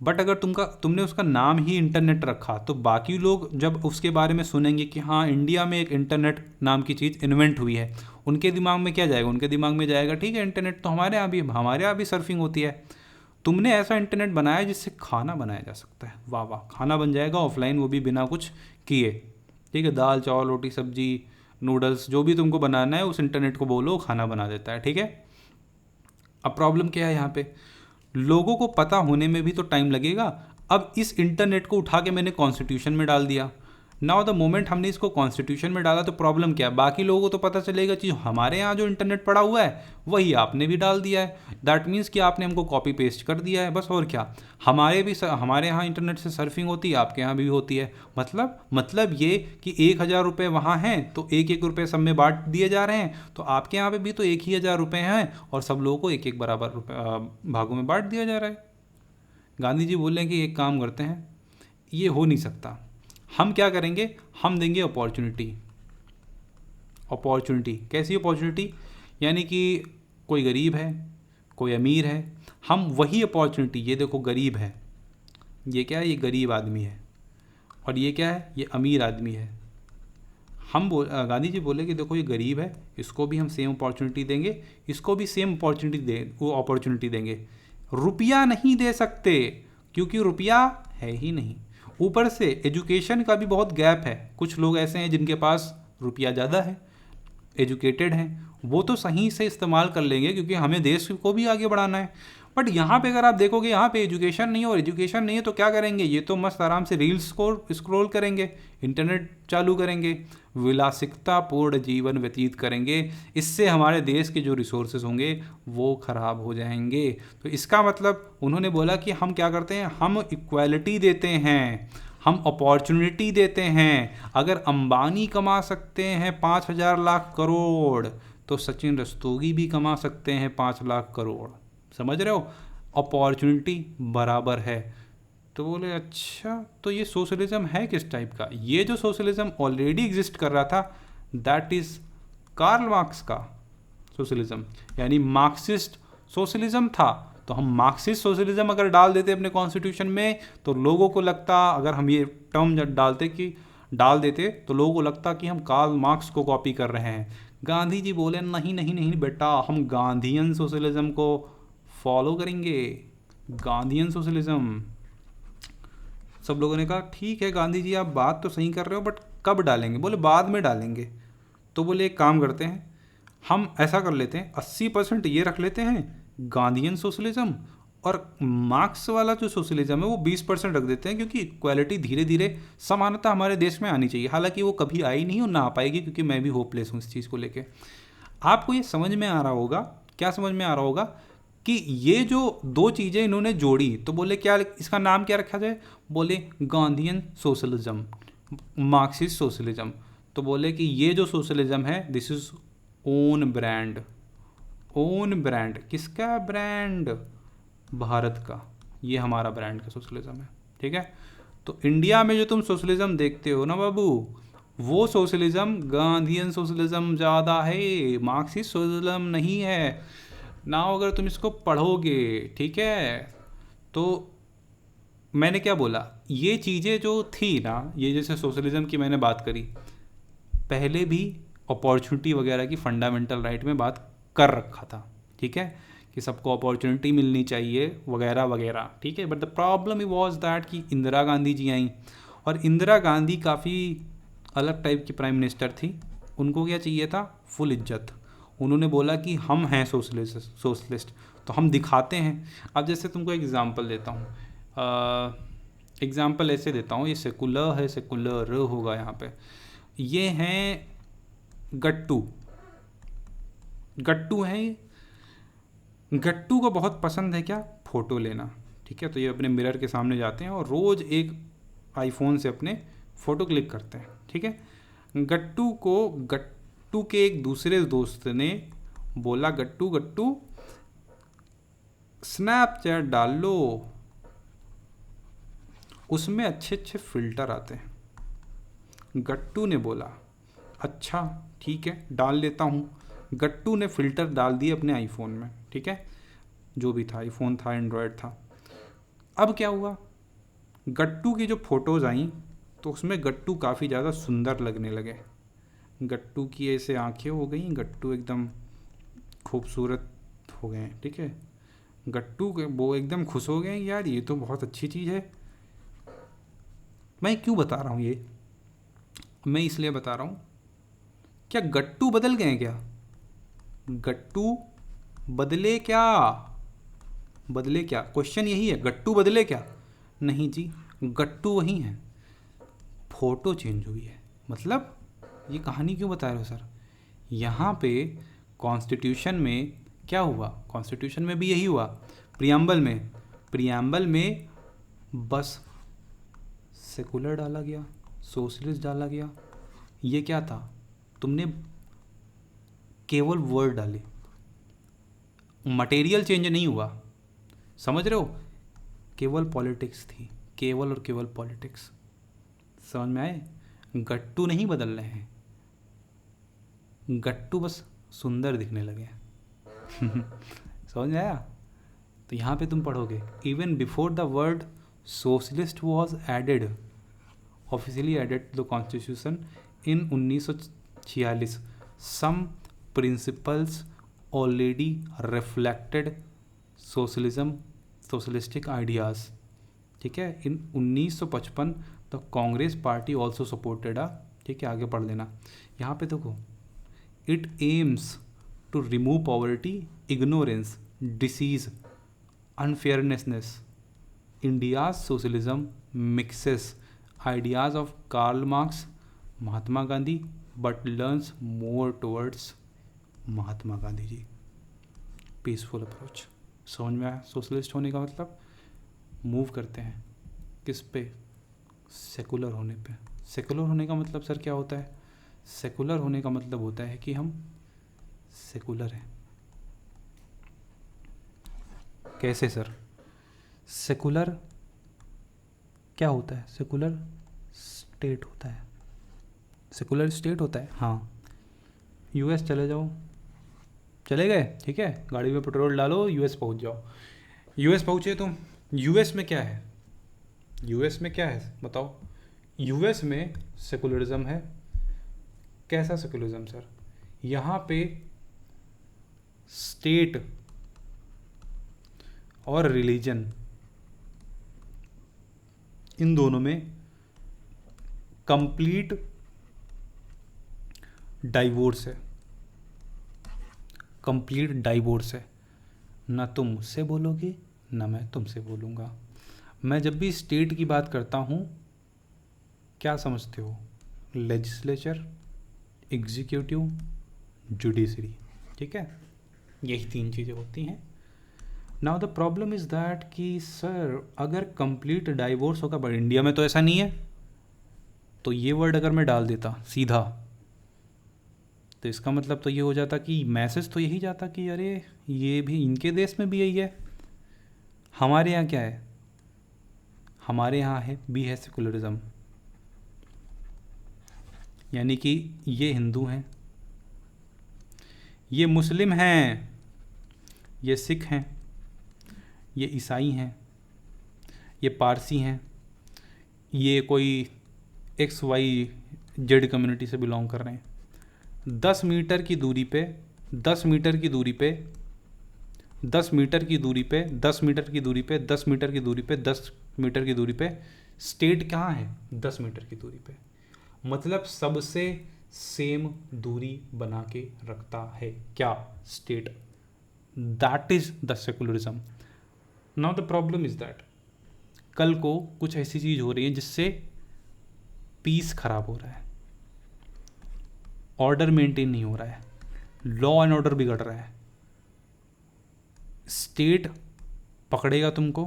बट अगर तुमने उसका नाम ही इंटरनेट रखा तो बाकी लोग जब उसके बारे में सुनेंगे कि हाँ इंडिया में एक इंटरनेट नाम की चीज़ इन्वेंट हुई है, उनके दिमाग में क्या जाएगा, उनके दिमाग में जाएगा ठीक है इंटरनेट तो हमारे यहाँ भी सर्फिंग होती है। तुमने ऐसा इंटरनेट बनाया जिससे खाना बनाया जा सकता है, वाह वाह, खाना बन जाएगा ऑफलाइन, वो भी बिना कुछ किए, ठीक है, दाल चावल रोटी सब्जी नूडल्स जो भी तुमको बनाना है उस इंटरनेट को बोलो, खाना बना देता है, ठीक है। अब प्रॉब्लम क्या है यहाँ पे, लोगों को पता होने में भी तो टाइम लगेगा। अब इस इंटरनेट को उठा के मैंने कॉन्स्टिट्यूशन में डाल दिया, नाउ द मोमेंट हमने इसको कॉन्स्टिट्यूशन में डाला तो प्रॉब्लम क्या है, बाकी लोगों को तो पता चलेगा कि हमारे यहाँ जो इंटरनेट पड़ा हुआ है वही आपने भी डाल दिया है, दैट मीन्स कि आपने हमको कॉपी पेस्ट कर दिया है, बस और क्या। हमारे यहाँ इंटरनेट से सर्फिंग होती है, आपके यहाँ भी होती है, मतलब ये कि 1,000 रुपये वहाँ हैं तो 1-1 रुपये सब में बांट दिए जा रहे हैं, तो आपके यहाँ पे भी तो 1,000 रुपये हैं और सब लोगों को 1-1 बराबर भागों में बांट दिया जा रहा है। गांधी जी बोल रहे हैं कि एक काम करते हैं, ये हो नहीं सकता, हम क्या करेंगे, हम देंगे अपॉर्चुनिटी। कैसी अपॉर्चुनिटी, यानी कि कोई गरीब है कोई अमीर है, हम वही अपॉर्चुनिटी, ये देखो गरीब है, ये क्या है, ये गरीब आदमी है, और ये क्या है, ये अमीर आदमी है। गांधी जी बोले कि देखो ये गरीब है, इसको भी हम सेम अपॉर्चुनिटी देंगे, इसको भी सेम अपॉर्चुनिटी देंगे। रुपया नहीं दे सकते क्योंकि रुपया है ही नहीं, ऊपर से एजुकेशन का भी बहुत गैप है। कुछ लोग ऐसे हैं जिनके पास रुपया ज़्यादा है, एजुकेटेड हैं, वो तो सही से इस्तेमाल कर लेंगे क्योंकि हमें देश को भी आगे बढ़ाना है। बट यहाँ पे अगर आप देखोगे, यहाँ पे एजुकेशन नहीं है, और एजुकेशन नहीं है तो क्या करेंगे, ये तो मस्त आराम से रील्स को स्क्रॉल करेंगे, इंटरनेट चालू करेंगे, विलासितापूर्ण जीवन व्यतीत करेंगे, इससे हमारे देश के जो रिसोर्सेज होंगे वो ख़राब हो जाएंगे। तो इसका मतलब उन्होंने बोला कि हम क्या करते हैं, हम इक्वालिटी देते हैं, हम अपॉर्चुनिटी देते हैं। अगर अंबानी कमा सकते हैं 5,000 लाख करोड़ तो सचिन रस्तोगी भी कमा सकते हैं 5 लाख करोड़। समझ रहे हो, अपॉर्चुनिटी बराबर है। तो बोले अच्छा, तो ये सोशलिज्म है किस टाइप का, ये जो सोशलिज्म ऑलरेडी एग्जिस्ट कर रहा था दैट इज़ कार्ल मार्क्स का सोशलिज्म, यानी मार्क्सिस्ट सोशलिज्म था। तो हम मार्क्सिस्ट सोशलिज्म अगर डाल देते अपने कॉन्स्टिट्यूशन में तो लोगों को लगता, अगर हम ये टर्म डाल देते तो लोगों को लगता कि हम कार्ल मार्क्स को कॉपी कर रहे हैं। गांधी जी बोले नहीं नहीं नहीं बेटा, हम गांधीयन सोशलिज्म को फॉलो करेंगे, गांधीयन सोशलिज्म। सब लोगों ने कहा ठीक है गांधी जी आप बात तो सही कर रहे हो, बट कब डालेंगे? बोले बाद में डालेंगे। तो बोले एक काम करते हैं, हम ऐसा कर लेते हैं 80% ये रख लेते हैं गांधीयन सोशलिज्म, और मार्क्स वाला जो सोशलिज्म है वो 20% रख देते हैं, क्योंकि इक्वालिटी धीरे धीरे समानता हमारे देश में आनी चाहिए। हालांकि वो कभी आई नहीं और ना आ पाएगी, क्योंकि मैं भी होपलेस हूँ इस चीज़ को लेके। आपको ये समझ में आ रहा होगा, क्या समझ में आ रहा होगा कि ये जो दो चीज़ें इन्होंने जोड़ी, तो बोले क्या इसका नाम क्या रखा जाए? बोले गांधीयन सोशलिज्म, मार्क्सिस्ट सोशलिज्म। तो बोले कि ये जो सोशलिज्म है this is own brand. Own brand किसका ब्रांड? भारत का। ये हमारा ब्रांड का सोशलिज्म है, ठीक है। तो इंडिया में जो तुम सोशलिज्म देखते हो ना बाबू, वो सोशलिज्म गांधीयन सोशलिज्म ज़्यादा है, मार्क्सिस्ट सोशलिज्म नहीं है ना। अगर तुम इसको पढ़ोगे, ठीक है, तो मैंने क्या बोला, ये चीज़ें जो थी ना, ये जैसे सोशलिज्म की मैंने बात करी, पहले भी अपॉर्चुनिटी वगैरह की फंडामेंटल राइट में बात कर रखा था, ठीक है, कि सबको अपॉर्चुनिटी मिलनी चाहिए वगैरह वगैरह, ठीक है। But the problem he was that कि इंदिरा गांधी जी आई, और इंदिरा गांधी काफ़ी अलग टाइप की प्राइम मिनिस्टर थी। उनको क्या चाहिए था? फुल इज्जत। उन्होंने बोला कि हम हैं सोशलिस्ट, तो हम दिखाते हैं। अब जैसे तुमको एग्जांपल देता हूँ, एग्जांपल ऐसे देता हूँ, ये सेकुलर है, सेकुलर होगा यहाँ पे। ये हैं गट्टू। गट्टू हैं, गट्टू को बहुत पसंद है क्या? फ़ोटो लेना, ठीक है। तो ये अपने मिरर के सामने जाते हैं और रोज़ एक आईफोन से अपने फ़ोटो क्लिक करते हैं, ठीक है। गट्टू के एक दूसरे दोस्त ने बोला, गट्टू गट्टू स्नैपचैट डाल लो, उसमें अच्छे अच्छे फ़िल्टर आते हैं। गट्टू ने बोला अच्छा ठीक है डाल लेता हूँ। गट्टू ने फ़िल्टर डाल दिए अपने आईफोन में, ठीक है, जो भी था, आईफोन था, एंड्रॉयड था। अब क्या हुआ, गट्टू की जो फ़ोटोज़ आई तो उसमें गट्टू काफ़ी ज़्यादा सुंदर लगने लगे। गट्टू की ऐसे आंखें हो गई, गट्टू एकदम खूबसूरत हो गए, ठीक है। गट्टू के वो एकदम खुश हो गए, यार ये तो बहुत अच्छी चीज़ है। मैं क्यों बता रहा हूँ ये? मैं इसलिए बता रहा हूँ, क्या गट्टू बदल गए क्या? गट्टू बदले क्या? बदले क्या? क्वेश्चन यही है, गट्टू बदले क्या? नहीं जी, गट्टू वही है, फ़ोटो चेंज हुई है। मतलब ये कहानी क्यों बता रहे हो सर? यहाँ पे कॉन्स्टिट्यूशन में क्या हुआ? कॉन्स्टिट्यूशन में भी यही हुआ, प्रियम्बल में बस सेकुलर डाला गया, सोशलिस्ट डाला गया। ये क्या था? तुमने केवल वर्ड डाले, मटेरियल चेंज नहीं हुआ, समझ रहे हो? केवल पॉलिटिक्स थी, केवल और केवल पॉलिटिक्स। समझ में आए? गट्टू नहीं बदल रहे हैं, गट्टू बस सुंदर दिखने लगे। समझ में आया? तो यहाँ पे तुम पढ़ोगे, even before the word socialist was added, officially added to the constitution in 1946, some principles already reflected socialism, socialistic ideas, ठीक है। In 1955 the Congress party also supported ठीक है, आगे पढ़ लेना। यहाँ पे देखो, it aims to remove poverty, ignorance, disease, unfairnessness. India's socialism mixes ideas of Karl Marx, Mahatma Gandhi, but learns more towards Mahatma Gandhi ji. Peaceful approach. समझ में आया सोशलिस्ट होने का मतलब? मूव करते हैं किस पे? सेकुलर होने पे। सेकुलर होने का मतलब सर क्या होता है? सेकुलर होने का मतलब होता है कि हम सेकुलर हैं। कैसे सर? सेकुलर क्या होता है? सेकुलर स्टेट होता है। सेकुलर स्टेट होता है, हाँ। यूएस चले जाओ, चले गए, ठीक है, गाड़ी में पेट्रोल डालो, यूएस पहुंच जाओ। यूएस पहुंचे तुम, यूएस में क्या है? यूएस में क्या है बताओ? यूएस में सेकुलरिज्म है। कैसा सेकुलरिज्म सर? यहाँ पे स्टेट और रिलीजन इन दोनों में कंप्लीट डाइवोर्स है, कंप्लीट डाइवोर्स है। ना तुम मुझसे बोलोगे ना मैं तुमसे बोलूँगा। मैं जब भी स्टेट की बात करता हूँ, क्या समझते हो? लेजिस्लेचर, एग्जीक्यूटिव, जुडिशरी, ठीक है, यही तीन चीज़ें होती हैं। Now the problem is that कि सर अगर कंप्लीट डाइवोर्स होगा, बट इंडिया में तो ऐसा नहीं है, तो ये वर्ड अगर मैं डाल देता सीधा, तो इसका मतलब तो ये हो जाता कि मैसेज तो यही जाता कि अरे ये भी इनके देश में भी यही है। हमारे यहाँ क्या है? हमारे यहाँ है भी है सेकुलरिज्म, यानी कि ये हिंदू हैं, ये मुस्लिम हैं, ये सिख हैं, ये ईसाई हैं, ये पारसी हैं, ये कोई XYZ कम्युनिटी से बिलोंग कर रहे हैं। 10 मीटर की दूरी पे 10 मीटर की दूरी पे 10 मीटर की दूरी पे 10 मीटर की दूरी पे 10 मीटर की दूरी पे 10 मीटर की दूरी पे स्टेट कहाँ है? 10 मीटर की दूरी पे, मतलब सबसे सेम दूरी बना के रखता है क्या? State. That is the secularism. Now the problem is that कल को कुछ ऐसी चीज हो रही है जिससे पीस खराब हो रहा है, ऑर्डर मेंटेन नहीं हो रहा है, लॉ एंड ऑर्डर बिगड़ रहा है, स्टेट पकड़ेगा तुमको,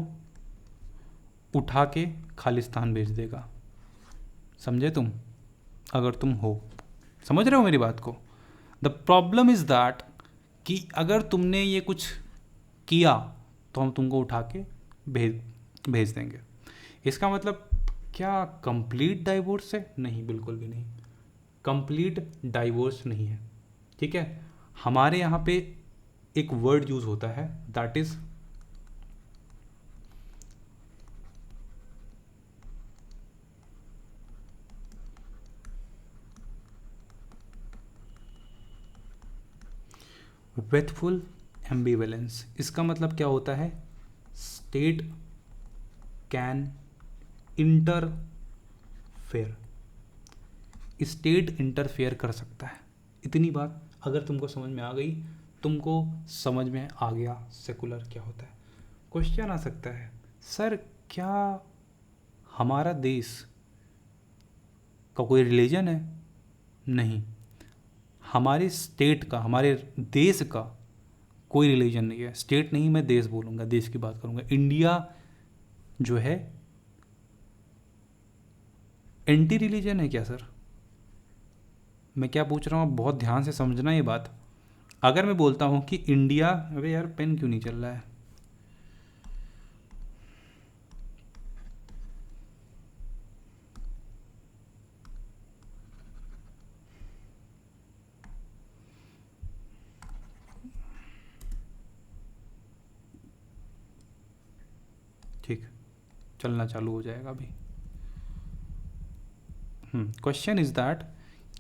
उठा के खालिस्तान भेज देगा। समझे तुम? अगर तुम हो, समझ रहे हो मेरी बात को? द प्रॉब्लम इज दैट कि अगर तुमने ये कुछ किया तो हम तुमको उठा के भेज देंगे। इसका मतलब क्या कंप्लीट डाइवोर्स है? नहीं, बिल्कुल भी नहीं, कंप्लीट डाइवोर्स नहीं है। ठीक है, हमारे यहाँ पे एक वर्ड यूज होता है, दैट इज विथफुल एम्बिवेलेंस। इसका मतलब क्या होता है? State can interfere, state interfere कर सकता है। इतनी बात अगर तुमको समझ में आ गई, तुमको समझ में आ गया सेकुलर क्या होता है। क्वेश्चन आ सकता है, सर क्या हमारा देश का कोई रिलीजन है? नहीं, हमारे स्टेट का, हमारे देश का कोई रिलीजन नहीं है। स्टेट नहीं, मैं देश बोलूँगा, देश की बात करूँगा। इंडिया जो है एंटी रिलीजन है क्या सर? मैं क्या पूछ रहा हूँ, आप बहुत ध्यान से समझना ये बात। अगर मैं बोलता हूँ कि इंडिया, अबे यार पेन क्यों नहीं चल रहा है? ठीक, चलना चालू हो जाएगा अभी। क्वेश्चन इज दैट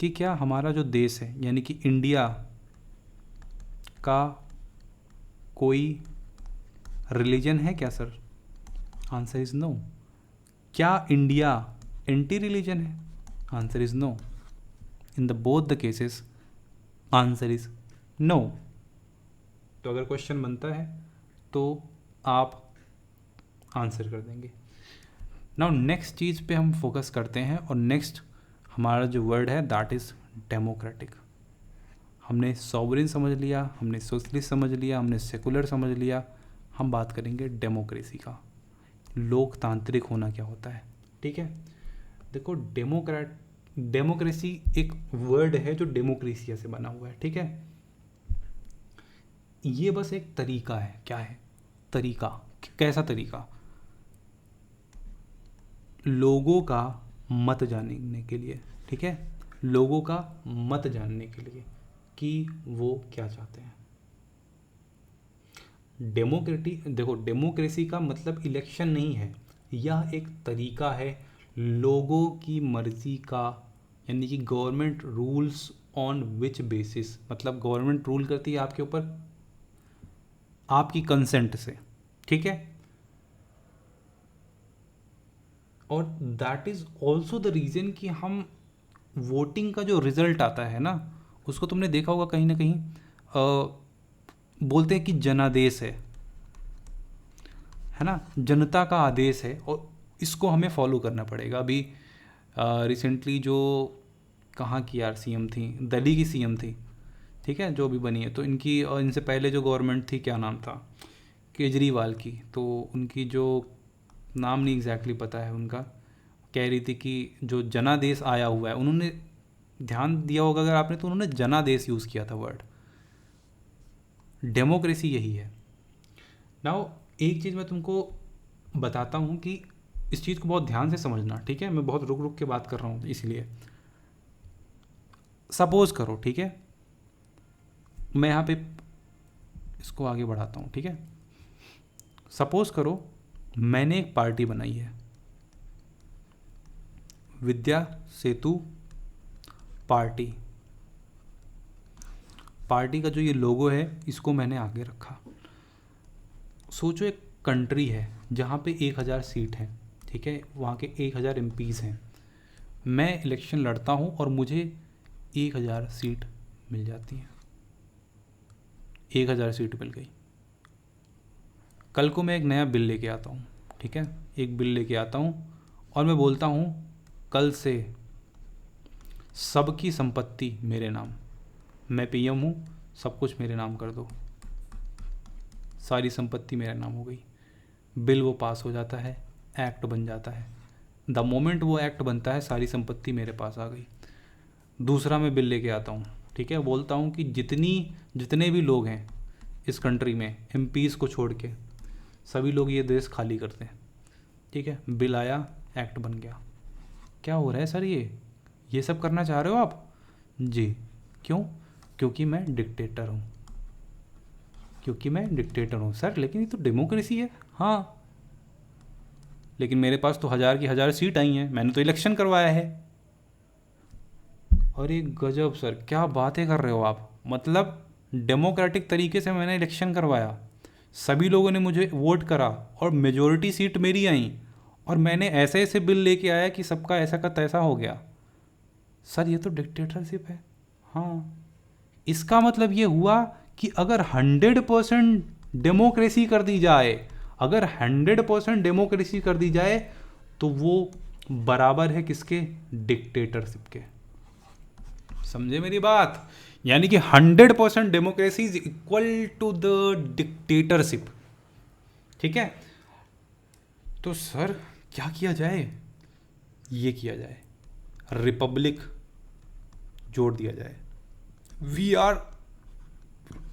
कि क्या हमारा जो देश है यानी कि इंडिया का कोई रिलीजन है क्या सर? Answer is no. क्या इंडिया एंटी रिलीजन है? Answer is no. In the both the cases answer is no. तो अगर क्वेश्चन बनता है तो आप आंसर कर देंगे। नाउ नेक्स्ट चीज़ पे हम फोकस करते हैं, और नेक्स्ट हमारा जो वर्ड है दैट इज़ डेमोक्रेटिक। हमने सॉवरेन समझ लिया, हमने सोशलिस्ट समझ लिया, हमने सेकुलर समझ लिया, हम बात करेंगे डेमोक्रेसी का। लोकतांत्रिक होना क्या होता है? ठीक है, देखो डेमोक्रेसी एक वर्ड है जो डेमोक्रेसिया से बना हुआ है। ठीक है, ये बस एक तरीका है। क्या है तरीका? कैसा तरीका? लोगों का मत जानने के लिए। ठीक है, लोगों का मत जानने के लिए कि वो क्या चाहते हैं। देखो डेमोक्रेसी का मतलब इलेक्शन नहीं है, यह एक तरीका है लोगों की मर्जी का, यानी कि government rules on which basis, मतलब गवर्नमेंट रूल करती है आपके ऊपर आपकी कंसेंट से। ठीक है, और that is also the reason कि हम वोटिंग का जो रिज़ल्ट आता है ना, उसको तुमने देखा होगा कहीं ना कहीं बोलते हैं कि जनादेश है ना, जनता का आदेश है, और इसको हमें फॉलो करना पड़ेगा। अभी रिसेंटली जो कहाँ की यार सीएम थी, दिल्ली की सीएम थी, ठीक है, जो अभी बनी है, तो इनकी और इनसे पहले जो गवर्नमेंट थी, क्या नाम था, केजरीवाल की, तो उनकी जो नाम नहीं एग्जैक्टली पता है उनका, कह रही थी कि जो जनादेश आया हुआ है, उन्होंने ध्यान दिया होगा अगर आपने, तो उन्होंने जनादेश यूज़ किया था वर्ड। डेमोक्रेसी यही है। नाउ एक चीज़ मैं तुमको बताता हूँ कि इस चीज़ को बहुत ध्यान से समझना, ठीक है, मैं बहुत रुक रुक के बात कर रहा हूँ इसलिए। सपोज करो, ठीक है, मैं यहाँ पे इसको आगे बढ़ाता हूँ, ठीक है। सपोज करो मैंने एक पार्टी बनाई है, विद्या सेतु पार्टी। पार्टी का जो ये लोगो है, इसको मैंने आगे रखा। सोचो एक कंट्री है जहाँ पे 1000 सीट हैं, ठीक है, वहाँ के 1000 एमपीज़ हैं। मैं इलेक्शन लड़ता हूँ और मुझे 1000 सीट मिल जाती हैं, 1000 सीट मिल गई। कल को मैं एक नया बिल लेके आता हूँ, ठीक है, एक बिल लेके आता हूँ और मैं बोलता हूँ कल से सबकी संपत्ति मेरे नाम, मैं पीएम हूँ, सब कुछ मेरे नाम कर दो, सारी संपत्ति मेरे नाम हो गई। बिल वो पास हो जाता है, एक्ट बन जाता है। द मोमेंट वो एक्ट बनता है, सारी संपत्ति मेरे पास आ गई। दूसरा मैं बिल लेके आता हूँ, ठीक है, बोलता हूँ कि जितने भी लोग हैं इस कंट्री में, एमपीज़ को छोड़ के, सभी लोग ये देश खाली करते हैं, ठीक है। बिल आया, एक्ट बन गया। क्या हो रहा है सर, ये सब करना चाह रहे हो आप? जी। क्यों? क्योंकि मैं डिक्टेटर हूँ, क्योंकि मैं डिक्टेटर हूँ सर। लेकिन ये तो डेमोक्रेसी है। हाँ, लेकिन मेरे पास तो 1000 की 1000 सीट आई हैं, मैंने तो इलेक्शन करवाया है। अरे गजब सर, क्या बातें कर रहे हो आप, मतलब डेमोक्रेटिक तरीके से मैंने इलेक्शन करवाया, सभी लोगों ने मुझे वोट करा और मेजोरिटी सीट मेरी आई, और मैंने ऐसे ऐसे बिल लेके आया कि सबका ऐसा का तैसा हो गया। सर ये तो डिक्टेटरशिप है। हाँ, इसका मतलब ये हुआ कि अगर 100% डेमोक्रेसी कर दी जाए, अगर 100% डेमोक्रेसी कर दी जाए, तो वो बराबर है किसके? डिक्टेटरशिप के। समझे मेरी बात? यानी कि 100% democracy is equal to the dictatorship, ठीक है। तो सर क्या किया जाए? ये किया जाए, रिपब्लिक जोड़ दिया जाए। We are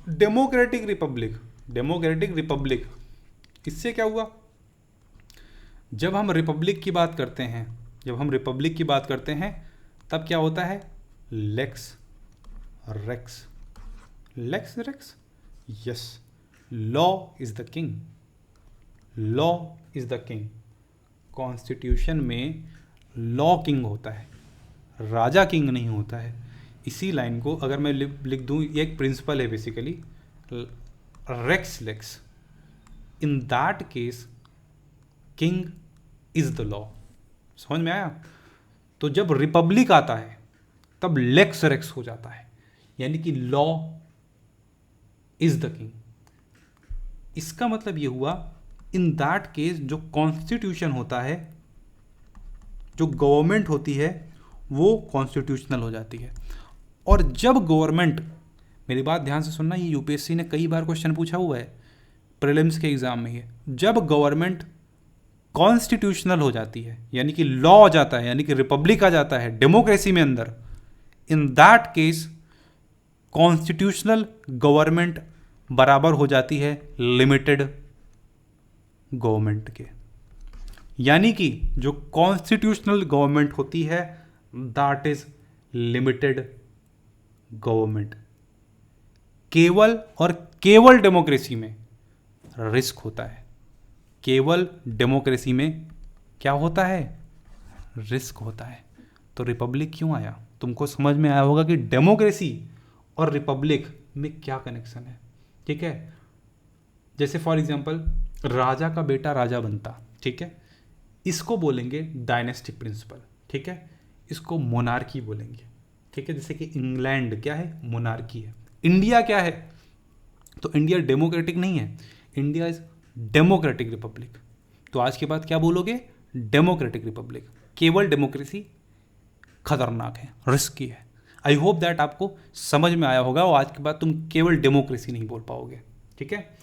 democratic republic, democratic republic. इससे क्या हुआ? जब हम रिपब्लिक की बात करते हैं, जब हम रिपब्लिक की बात करते हैं, तब क्या होता है? Lex rex, lex rex, yes, law is the king, law is the king. Constitution में लॉ किंग होता है, राजा किंग नहीं होता है। इसी लाइन को अगर मैं लिख दूँ, ये एक प्रिंसिपल है basically, rex lex, in that case king is the law. समझ में आया? तो जब रिपब्लिक आता है तब लेक्स रेक्स हो जाता है, यानी कि लॉ इज द किंग। इसका मतलब ये हुआ, इन दैट केस जो कॉन्स्टिट्यूशन होता है, जो गवर्नमेंट होती है, वो कॉन्स्टिट्यूशनल हो जाती है। और जब गवर्नमेंट, मेरी बात ध्यान से सुनना, ये यूपीएससी ने कई बार क्वेश्चन पूछा हुआ है प्रीलिम्स के एग्जाम में, ये जब गवर्नमेंट कॉन्स्टिट्यूशनल हो जाती है, यानी कि लॉ हो जाता है, यानी कि रिपब्लिक आ जाता है डेमोक्रेसी में अंदर, इन दैट केस कॉन्स्टिट्यूशनल गवर्नमेंट बराबर हो जाती है लिमिटेड गवर्नमेंट के। यानी कि जो कॉन्स्टिट्यूशनल गवर्नमेंट होती है, दैट इज लिमिटेड गवर्नमेंट। केवल और केवल डेमोक्रेसी में रिस्क होता है, केवल डेमोक्रेसी में क्या होता है? रिस्क होता है। तो रिपब्लिक क्यों आया? तुमको समझ में आया होगा कि डेमोक्रेसी और रिपब्लिक में क्या कनेक्शन है, ठीक है। जैसे फॉर एग्जांपल, राजा का बेटा राजा बनता, ठीक है, इसको बोलेंगे डायनेस्टिक प्रिंसिपल, ठीक है, इसको मोनार्की बोलेंगे, ठीक है। जैसे कि इंग्लैंड क्या है, मोनार्की है। इंडिया क्या है, तो इंडिया डेमोक्रेटिक नहीं है, इंडिया इज डेमोक्रेटिक रिपब्लिक। तो आज के बाद क्या बोलोगे, डेमोक्रेटिक रिपब्लिक। केवल डेमोक्रेसी खतरनाक है, रिस्की है। आई होप दैट आपको समझ में आया होगा और आज के बाद तुम केवल डेमोक्रेसी नहीं बोल पाओगे, ठीक है।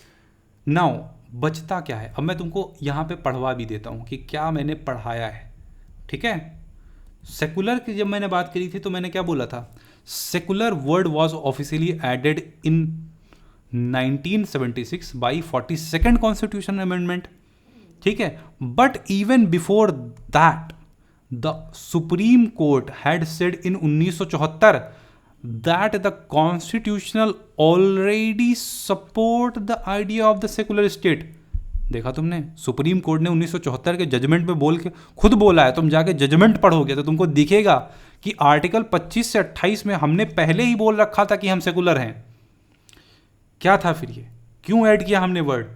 नाउ बचता क्या है, अब मैं तुमको यहाँ पे पढ़वा भी देता हूँ कि क्या मैंने पढ़ाया है, ठीक है। सेकुलर की जब मैंने बात करी थी तो मैंने क्या बोला था, secular word was officially added in 1976 by 42nd constitution amendment, ठीक है। But even before that the supreme court had said in 1974 that the constitutional already support the idea of the secular state. देखा तुमने, supreme court ने 1974 के judgement में बोल के खुद बोला है, तुम जाके जजमेंट पढ़ोगे तो तुमको दिखेगा कि आर्टिकल 25 से 28 में हमने पहले ही बोल रखा था कि हम सेकुलर हैं। क्या था फिर ये, क्यों ऐड किया हमने वर्ड,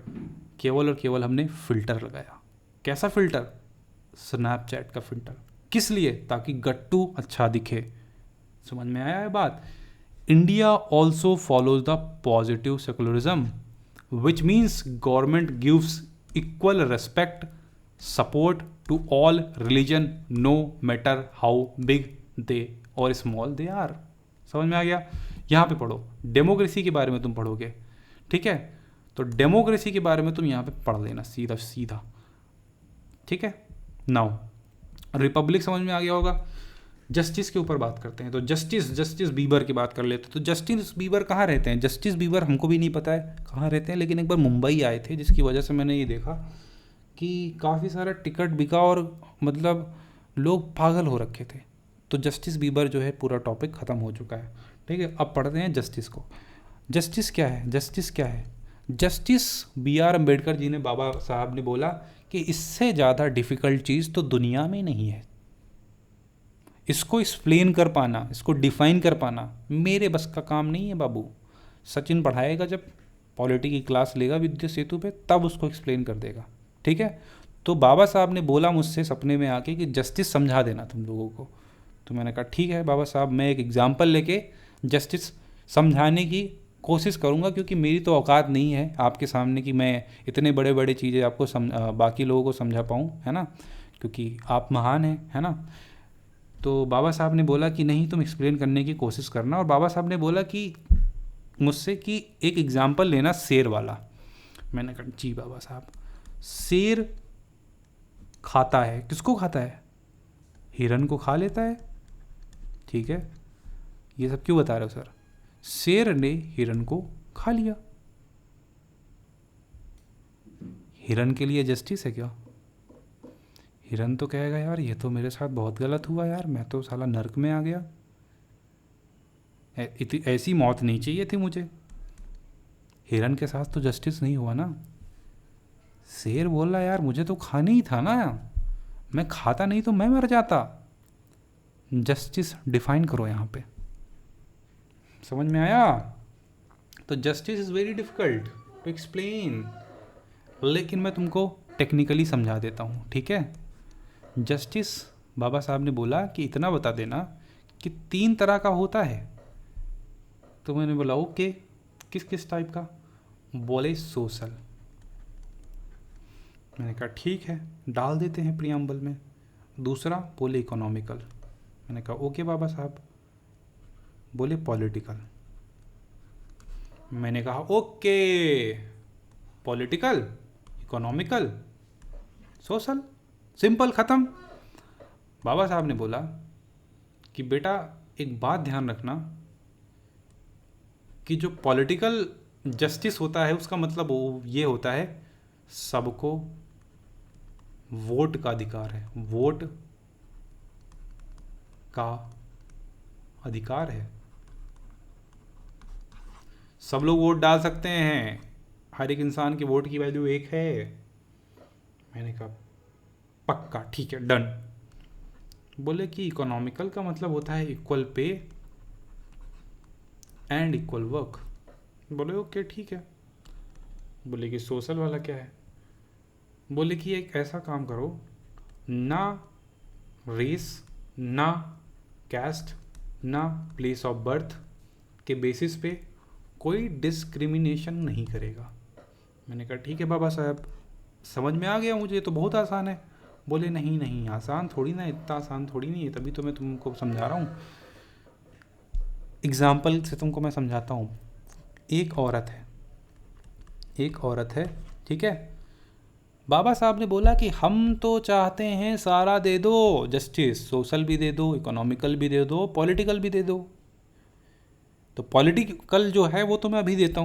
केवल और केवल हमने फिल्टर लगाया। कैसा फिल्टर, स्नैपचैट का फिल्टर। किस लिए, ताकि गट्टू अच्छा दिखे। समझ में आया है बात। India also follows the positive secularism which means government gives equal respect, support to all religion no matter how big they or small they are। समझ में आ गया। यहाँ पे पढ़ो, डेमोक्रेसी के बारे में तुम पढ़ोगे, ठीक है। तो डेमोक्रेसी के बारे में तुम यहाँ पे पढ़ लेना सीधा सीधा, ठीक है। नाउ रिपब्लिक समझ में आ गया होगा। जस्टिस के ऊपर बात करते हैं, तो जस्टिस बीबर की बात कर लेते हैं। तो जस्टिस बीबर कहाँ रहते हैं, जस्टिस बीबर हमको भी नहीं पता है कहाँ रहते हैं, लेकिन एक बार मुंबई आए थे जिसकी वजह से मैंने ये देखा कि काफ़ी सारा टिकट बिका और मतलब लोग पागल हो रखे थे। तो जस्टिस बीबर जो है पूरा टॉपिक ख़त्म हो चुका है, ठीक है। अब पढ़ते हैं जस्टिस को। जस्टिस क्या है, जस्टिस क्या है, जस्टिस BR अम्बेडकर जी ने, बाबा साहब ने बोला कि इससे ज़्यादा डिफ़िकल्ट चीज़ तो दुनिया में नहीं है। इसको एक्सप्लेन कर पाना, इसको डिफाइन कर पाना मेरे बस का काम नहीं है बाबू। सचिन पढ़ाएगा, जब पॉलिटी की क्लास लेगा विद्या सेतु पे, तब उसको एक्सप्लेन कर देगा, ठीक है। तो बाबा साहब ने बोला मुझसे सपने में आके कि जस्टिस समझा देना तुम लोगों को। तो मैंने कहा ठीक है बाबा साहब, मैं एक एग्जाम्पल लेके जस्टिस समझाने की कोशिश करूँगा, क्योंकि मेरी तो औकात नहीं है आपके सामने कि मैं इतने बड़े बड़े चीज़ें आपको बाकी लोगों को समझा पाऊँ, है ना, क्योंकि आप महान हैं, है ना। तो बाबा साहब ने बोला कि नहीं, तुम एक्सप्लेन करने की कोशिश करना। और बाबा साहब ने बोला कि मुझसे कि एक एग्जाम्पल लेना शेर वाला। मैंने कहा जी बाबा साहब। शेर खाता है, किसको खाता है, हिरन को खा लेता है, ठीक है। ये सब क्यों बता रहे हो सर, शेर ने हिरन को खा लिया। हिरन के लिए जस्टिस है क्या, हिरन तो कहेगा यार ये तो मेरे साथ बहुत गलत हुआ यार, मैं तो साला नर्क में आ गया, ऐसी मौत नहीं चाहिए थी मुझे। हिरन के साथ तो जस्टिस नहीं हुआ ना। शेर बोल रहा यार मुझे तो खाना ही था ना, मैं खाता नहीं तो मैं मर जाता। जस्टिस डिफाइन करो यहाँ पे, समझ में आया। तो justice is very difficult to explain, लेकिन मैं तुमको टेक्निकली समझा देता हूँ, ठीक है। जस्टिस बाबा साहब ने बोला कि इतना बता देना कि 3 तरह का होता है। तो मैंने बोला ओके, किस किस टाइप का, बोले सोशल। मैंने कहा ठीक है, डाल देते हैं प्रियम्बल में। दूसरा बोले इकोनॉमिकल। मैंने कहा ओके बाबा साहब। बोले पॉलिटिकल। मैंने कहा okay, political, economical, social, simple, ख़त्म। बाबा साहब ने बोला कि बेटा एक बात ध्यान रखना कि जो पॉलिटिकल जस्टिस होता है उसका मतलब वो ये होता है सबको वोट का अधिकार है, वोट का अधिकार है, सब लोग वोट डाल सकते हैं, हर एक इंसान के वोट की वैल्यू 1 है। मैंने कहा पक्का, ठीक है, डन। बोले कि इकोनॉमिकल का मतलब होता है equal pay and equal work. बोले ओके ठीक है। बोले कि सोशल वाला क्या है। बोले कि एक ऐसा काम करो ना रेस, ना कैस्ट, ना प्लेस ऑफ बर्थ के बेसिस पे कोई डिस्क्रिमिनेशन नहीं करेगा। मैंने कहा ठीक है बाबा साहब, समझ में आ गया मुझे, तो बहुत आसान है। बोले नहीं नहीं, आसान थोड़ी ना, इतना आसान थोड़ी नहीं है, तभी तो मैं तुमको समझा रहा हूँ। एग्जाम्पल से तुमको मैं समझाता हूँ। एक औरत है, ठीक है। बाबा साहब ने बोला कि हम तो चाहते हैं सारा दे दो जस्टिस, सोशल भी दे दो, इकोनॉमिकल भी दे दो, पॉलिटिकल भी दे दो। तो पॉलिटिकल जो है वो तो मैं अभी देता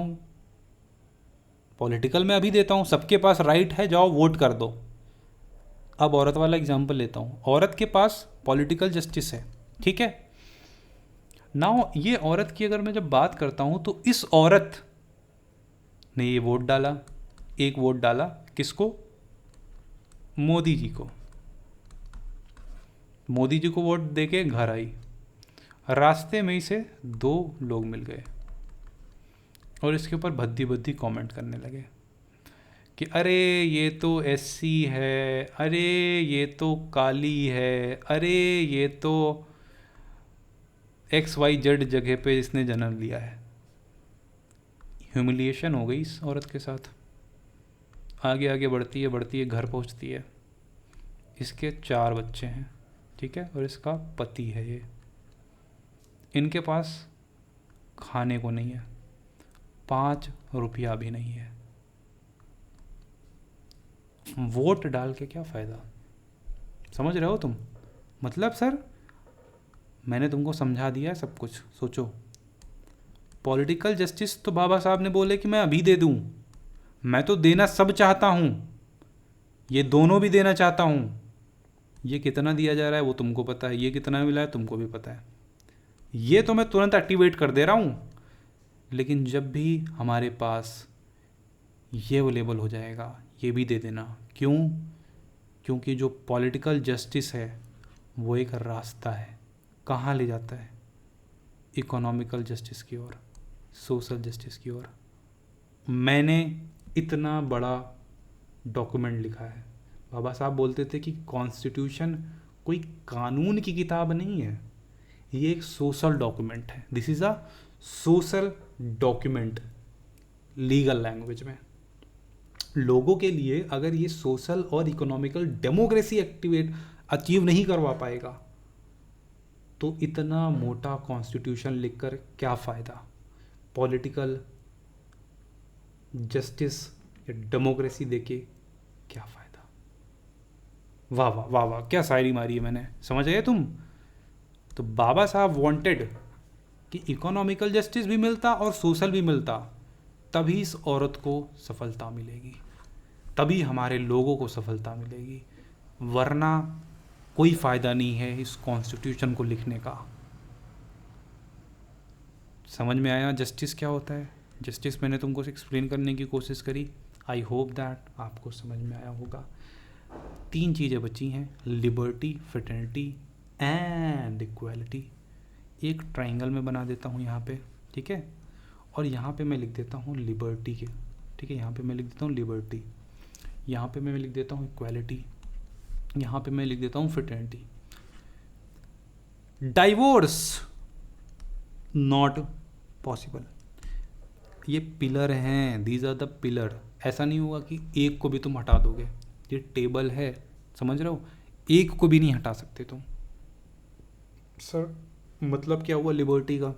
हूँ, सबके पास राइट है, जाओ वोट कर दो। अब औरत वाला एग्जाम्पल लेता हूँ। औरत के पास पॉलिटिकल जस्टिस है, ठीक है। नाउ ये औरत की अगर मैं जब बात करता हूँ तो इस औरत ने ये वोट डाला, एक वोट डाला किसको? मोदी जी को। मोदी जी को वोट देके घर आई, रास्ते में ही से 2 लोग मिल गए और इसके ऊपर भद्दी भद्दी कमेंट करने लगे कि अरे ये तो एससी है, अरे ये तो काली है, अरे ये तो XYZ जगह पे इसने जन्म लिया है। ह्यूमिलिएशन हो गई इस औरत के साथ। आगे आगे बढ़ती है, घर पहुंचती है। इसके 4 बच्चे हैं, ठीक है, और इसका पति है ये। इनके पास खाने को नहीं है, 5 रुपया भी नहीं है। वोट डाल के क्या फ़ायदा? समझ रहे हो तुम? मतलब सर मैंने तुमको समझा दिया है सब कुछ। सोचो, पॉलिटिकल जस्टिस तो बाबा साहब ने बोले कि मैं अभी दे दूं, मैं तो देना सब चाहता हूं, ये दोनों भी देना चाहता हूं। ये कितना दिया जा रहा है वो तुमको पता है, ये कितना मिला है तुमको भी पता है, ये तो मैं तुरंत एक्टिवेट कर दे रहा हूं। लेकिन जब भी हमारे पास ये अवेलेबल हो जाएगा, ये भी दे देना। क्यों? क्योंकि जो पॉलिटिकल जस्टिस है वो एक रास्ता है, कहाँ ले जाता है? इकोनॉमिकल जस्टिस की ओर, सोशल जस्टिस की ओर। मैंने इतना बड़ा डॉक्यूमेंट लिखा है। बाबा साहब बोलते थे कि कॉन्स्टिट्यूशन कोई कानून की किताब नहीं है, ये एक सोशल डॉक्यूमेंट है। This is a social document legal language में। लोगों के लिए अगर ये सोशल और इकोनॉमिकल डेमोक्रेसी एक्टिवेट अचीव नहीं करवा पाएगा तो इतना मोटा कॉन्स्टिट्यूशन लिखकर क्या फ़ायदा? पॉलिटिकल जस्टिस या डेमोक्रेसी देके क्या फ़ायदा? वाह वाह वाह वाह, क्या शायरी मारी है मैंने, समझ गए तुम? तो बाबा साहब वांटेड कि इकोनॉमिकल जस्टिस भी मिलता और सोशल भी मिलता, तभी इस औरत को सफलता मिलेगी, तभी हमारे लोगों को सफलता मिलेगी। वरना कोई फ़ायदा नहीं है इस कॉन्स्टिट्यूशन को लिखने का। समझ में आया जस्टिस क्या होता है? जस्टिस मैंने तुमको एक्सप्लेन करने की कोशिश करी। आई होप दैट आपको समझ में आया होगा। 3 चीज़ें बची हैं, लिबर्टी, फ्रेटर्निटी एंड इक्वालिटी। एक ट्राइंगल में बना देता हूँ यहाँ पे, ठीक है, और यहाँ पे मैं लिख देता हूँ लिबर्टी के, ठीक है, यहाँ पे मैं लिख देता हूँ लिबर्टी, यहाँ पे मैं लिख देता हूँ इक्वालिटी, यहाँ पे मैं लिख देता हूँ फ्रेटर्निटी। Divorce not possible. ये पिलर हैं, दीज आर द पिलर। ऐसा नहीं होगा कि एक को भी तुम हटा दोगे, ये टेबल है, समझ रहे हो? एक को भी नहीं हटा सकते तुम। सर मतलब क्या हुआ लिबर्टी का?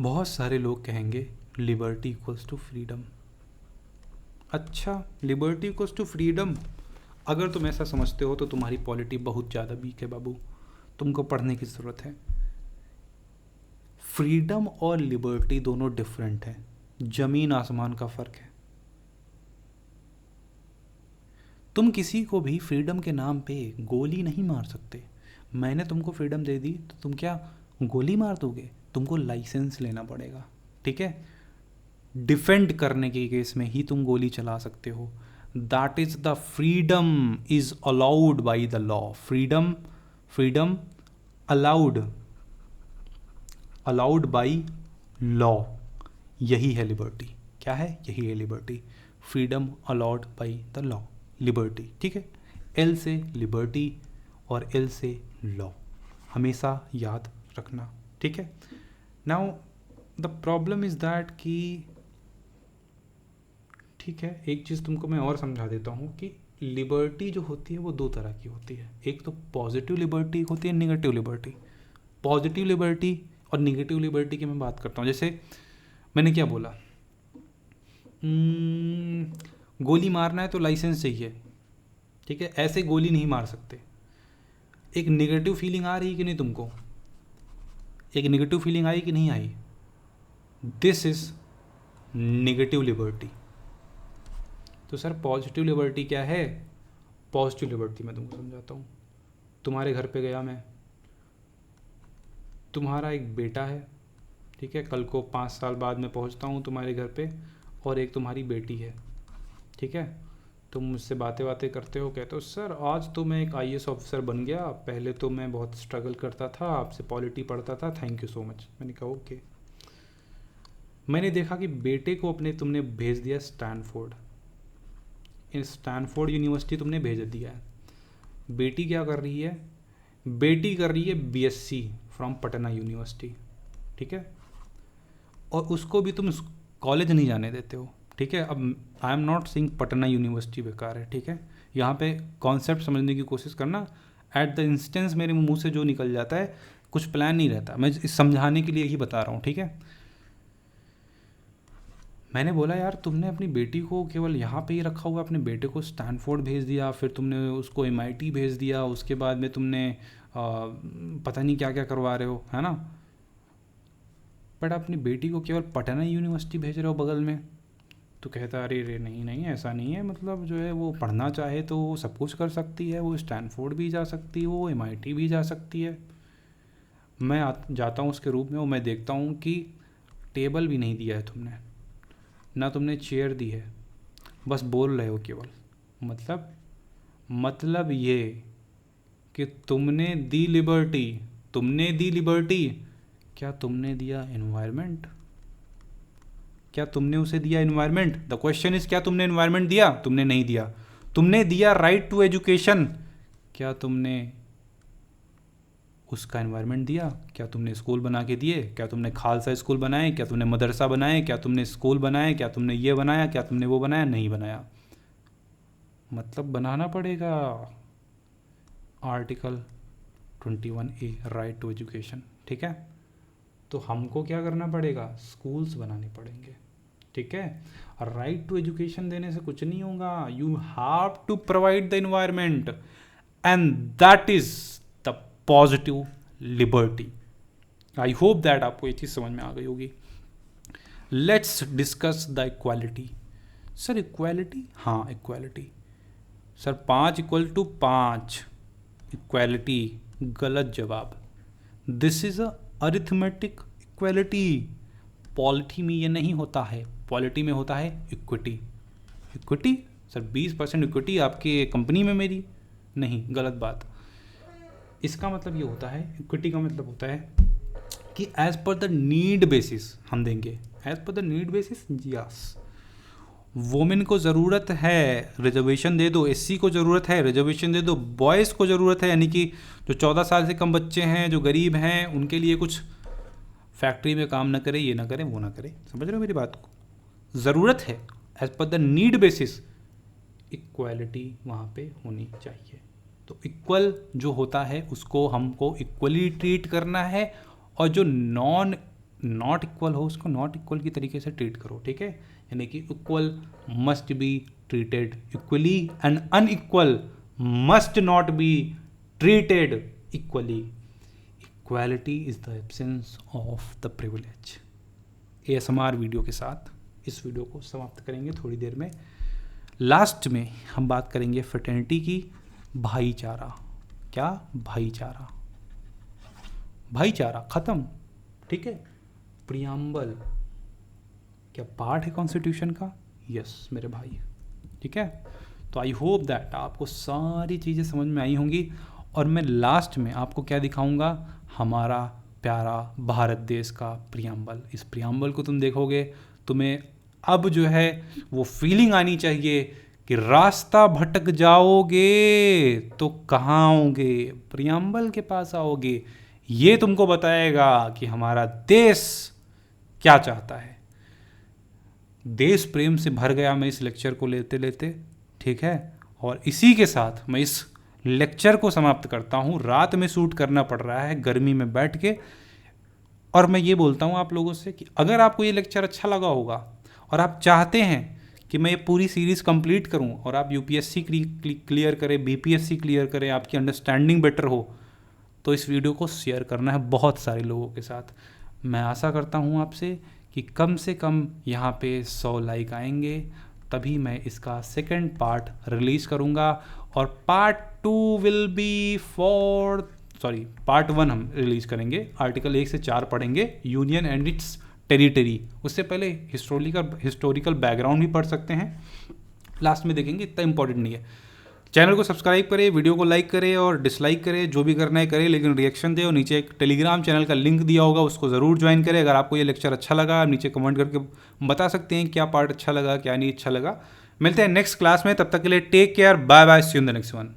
बहुत सारे लोग कहेंगे लिबर्टी इक्वल्स टू फ्रीडम। अच्छा, लिबर्टी इक्वल्स टू फ्रीडम, अगर तुम ऐसा समझते हो तो तुम्हारी पॉलिटी बहुत ज़्यादा वीक है बाबू, तुमको पढ़ने की ज़रूरत है। फ्रीडम और लिबर्टी दोनों डिफरेंट हैं, ज़मीन आसमान का फ़र्क है। तुम किसी को भी फ्रीडम के नाम पे गोली नहीं मार सकते। मैंने तुमको फ्रीडम दे दी तो तुम क्या गोली मार दोगे? तुमको लाइसेंस लेना पड़ेगा, ठीक है? डिफेंड करने के केस में ही तुम गोली चला सकते हो। That is the freedom is allowed by the law. Freedom allowed by law, यही है लिबर्टी। क्या है? यही है liberty. Freedom allowed by the law, liberty, ठीक है। L से लिबर्टी और L से लॉ, हमेशा याद रखना, ठीक है। Now the problem is that कि ठीक है, एक चीज़ तुमको मैं और समझा देता हूँ कि लिबर्टी जो होती है वो दो तरह की होती है। एक तो पॉजिटिव लिबर्टी होती है, निगेटिव लिबर्टी। पॉजिटिव लिबर्टी और निगेटिव लिबर्टी की मैं बात करता हूँ। जैसे मैंने क्या बोला, गोली मारना है तो लाइसेंस चाहिए, ठीक है, ऐसे गोली नहीं मार सकते। एक निगेटिव फीलिंग आ रही कि नहीं तुमको, एक निगेटिव फीलिंग आई कि नहीं आई, दिस इज निगेटिव लिबर्टी। तो सर पॉजिटिव लिबर्टी क्या है? पॉजिटिव लिबर्टी मैं तुमको समझाता हूँ। तुम्हारे घर पे गया मैं, तुम्हारा एक बेटा है, ठीक है, कल को 5 साल बाद मैं पहुँचता हूँ तुम्हारे घर पे, और एक तुम्हारी बेटी है, ठीक है। तुम मुझसे बातें करते हो, कहते हो सर आज तो मैं एक IAS ऑफिसर बन गया, पहले तो मैं बहुत स्ट्रगल करता था, आपसे पॉलिटी पढ़ता था, थैंक यू सो मच। मैंने कहा ओके। मैंने देखा कि बेटे को अपने तुमने भेज दिया स्टैनफोर्ड, इन स्टैनफोर्ड यूनिवर्सिटी तुमने भेज दिया है। बेटी क्या कर रही है? बेटी कर रही है BSc फ्रॉम पटना यूनिवर्सिटी, ठीक है, और उसको भी तुम कॉलेज नहीं जाने देते हो, ठीक है। अब I am not saying Patna university बेकार है, ठीक है, यहाँ पे कॉन्सेप्ट समझने की कोशिश करना। एट द इंस्टेंस मेरे मुंह से जो निकल जाता है कुछ प्लान नहीं रहता, मैं इस समझाने के लिए ही बता रहा हूँ, ठीक है। मैंने बोला यार तुमने अपनी बेटी को केवल यहाँ पे ही रखा हुआ, अपने बेटे को स्टैनफोर्ड भेज दिया, फिर तुमने उसको MIT भेज दिया, उसके बाद में तुमने पता नहीं क्या क्या करवा रहे हो, है ना। बट अपनी बेटी को केवल पटना यूनिवर्सिटी भेज रहे हो बगल में। तो कहता अरे रे नहीं नहीं ऐसा नहीं है, मतलब जो है वो पढ़ना चाहे तो वो सब कुछ कर सकती है, वो स्टैनफोर्ड भी जा सकती है, वो MIT भी जा सकती है। मैं जाता हूँ उसके रूम में, वो मैं देखता हूँ कि टेबल भी नहीं दिया है तुमने, ना तुमने चेयर दी है, बस बोल रहे हो केवल। मतलब ये कि तुमने दी लिबर्टी, क्या तुमने दिया एनवायरनमेंट? क्या तुमने उसे दिया एनवायरनमेंट? द क्वेश्चन इज, क्या तुमने एनवायरनमेंट दिया? तुमने नहीं दिया। तुमने दिया राइट टू एजुकेशन, क्या तुमने उसका एनवायरनमेंट दिया? क्या तुमने स्कूल बना के दिए? क्या तुमने खालसा स्कूल बनाए? क्या तुमने मदरसा बनाए? क्या तुमने स्कूल बनाए? क्या तुमने ये बनाया? क्या तुमने वो बनाया? नहीं बनाया। मतलब बनाना पड़ेगा article 21A right to education, ठीक है। तो हमको क्या करना पड़ेगा? स्कूल्स बनाने पड़ेंगे, ठीक है। राइट टू एजुकेशन देने से कुछ नहीं होगा, you have to provide the environment, and that is the positive liberty. I hope that आपको ये चीज़ समझ में आ गई होगी। Let's discuss the equality. Sir equality, हाँ इक्वालिटी सर 5 = 5 इक्वालिटी, गलत जवाब। This is a arithmetic equality. Polity में ये नहीं होता है, पॉलिटी में होता है इक्विटी। सर 20% इक्विटी आपके कंपनी में मेरी, नहीं, गलत बात। इसका मतलब ये होता है, इक्विटी का मतलब होता है कि as per the need basis हम देंगे, as per the need basis. Yes, women को ज़रूरत है रिजर्वेशन दे दो, SC को ज़रूरत है रिजर्वेशन दे दो, बॉयज़ को ज़रूरत है, यानी कि जो 14 साल से कम बच्चे हैं, जो गरीब हैं, उनके लिए कुछ फैक्ट्री में काम ना करे, ये ना करे, वो ना करे। समझ रहे हो मेरी बात को? ज़रूरत है, as per the need basis equality वहाँ पे होनी चाहिए। तो इक्वल जो होता है उसको हमको इक्वली ट्रीट करना है, और जो नॉट इक्वल हो उसको नॉट इक्वल की तरीके से ट्रीट करो, ठीक है। यानी कि equal must be treated equally and unequal must not be treated equally. Equality is the absence of the privilege. ASMR video के साथ इस वीडियो को समाप्त करेंगे थोड़ी देर में। लास्ट में हम बात करेंगे फ्रेटर्निटी की, भाईचारा। क्या? भाईचारा खत्म, ठीक है। प्रियम्बल क्या पार्ट है कॉन्स्टिट्यूशन का? यस मेरे भाई, ठीक है। तो आई होप दैट आपको सारी चीज़ें समझ में आई होंगी, और मैं लास्ट में आपको क्या दिखाऊंगा, हमारा प्यारा भारत देश का प्रियम्बल। इस प्रियम्बल को तुम देखोगे, तुम्हें अब जो है वो फीलिंग आनी चाहिए कि रास्ता भटक जाओगे तो कहाँ आओगे, प्रियम्बल के पास आओगे। ये तुमको बताएगा कि हमारा देश क्या चाहता है। देश प्रेम से भर गया मैं इस लेक्चर को लेते लेते, ठीक है। और इसी के साथ मैं इस लेक्चर को समाप्त करता हूँ। रात में शूट करना पड़ रहा है गर्मी में बैठ के। और मैं ये बोलता हूँ आप लोगों से कि अगर आपको ये लेक्चर अच्छा लगा होगा और आप चाहते हैं कि मैं ये पूरी सीरीज़ कंप्लीट करूँ और आप यूपीएससी क्लियर करें, बीपीएससी क्लियर करें, आपकी अंडरस्टैंडिंग बेटर हो, तो इस वीडियो को शेयर करना है बहुत सारे लोगों के साथ। मैं आशा करता हूँ आपसे कि कम से कम यहाँ पे 100 लाइक आएंगे, तभी मैं इसका सेकंड पार्ट रिलीज़ करूँगा। और पार्ट 2 विल बी पार्ट 1 हम रिलीज़ करेंगे। आर्टिकल 1 से 4 पढ़ेंगे, यूनियन एंड इट्स टेरिटरी। उससे पहले हिस्टोरिकल बैकग्राउंड भी पढ़ सकते हैं, लास्ट में देखेंगे, इतना इंपॉर्टेंट नहीं है। चैनल को सब्सक्राइब करें, वीडियो को लाइक करें और डिसलाइक करें, जो भी करना है करें, लेकिन रिएक्शन दें। और नीचे एक टेलीग्राम चैनल का लिंक दिया होगा, उसको ज़रूर ज्वाइन करें। अगर आपको ये लेक्चर अच्छा लगा, आप नीचे कमेंट करके बता सकते हैं क्या पार्ट अच्छा लगा, क्या नहीं अच्छा लगा। मिलते हैं नेक्स्ट क्लास में, तब तक के लिए take care, bye bye, see you in the next one.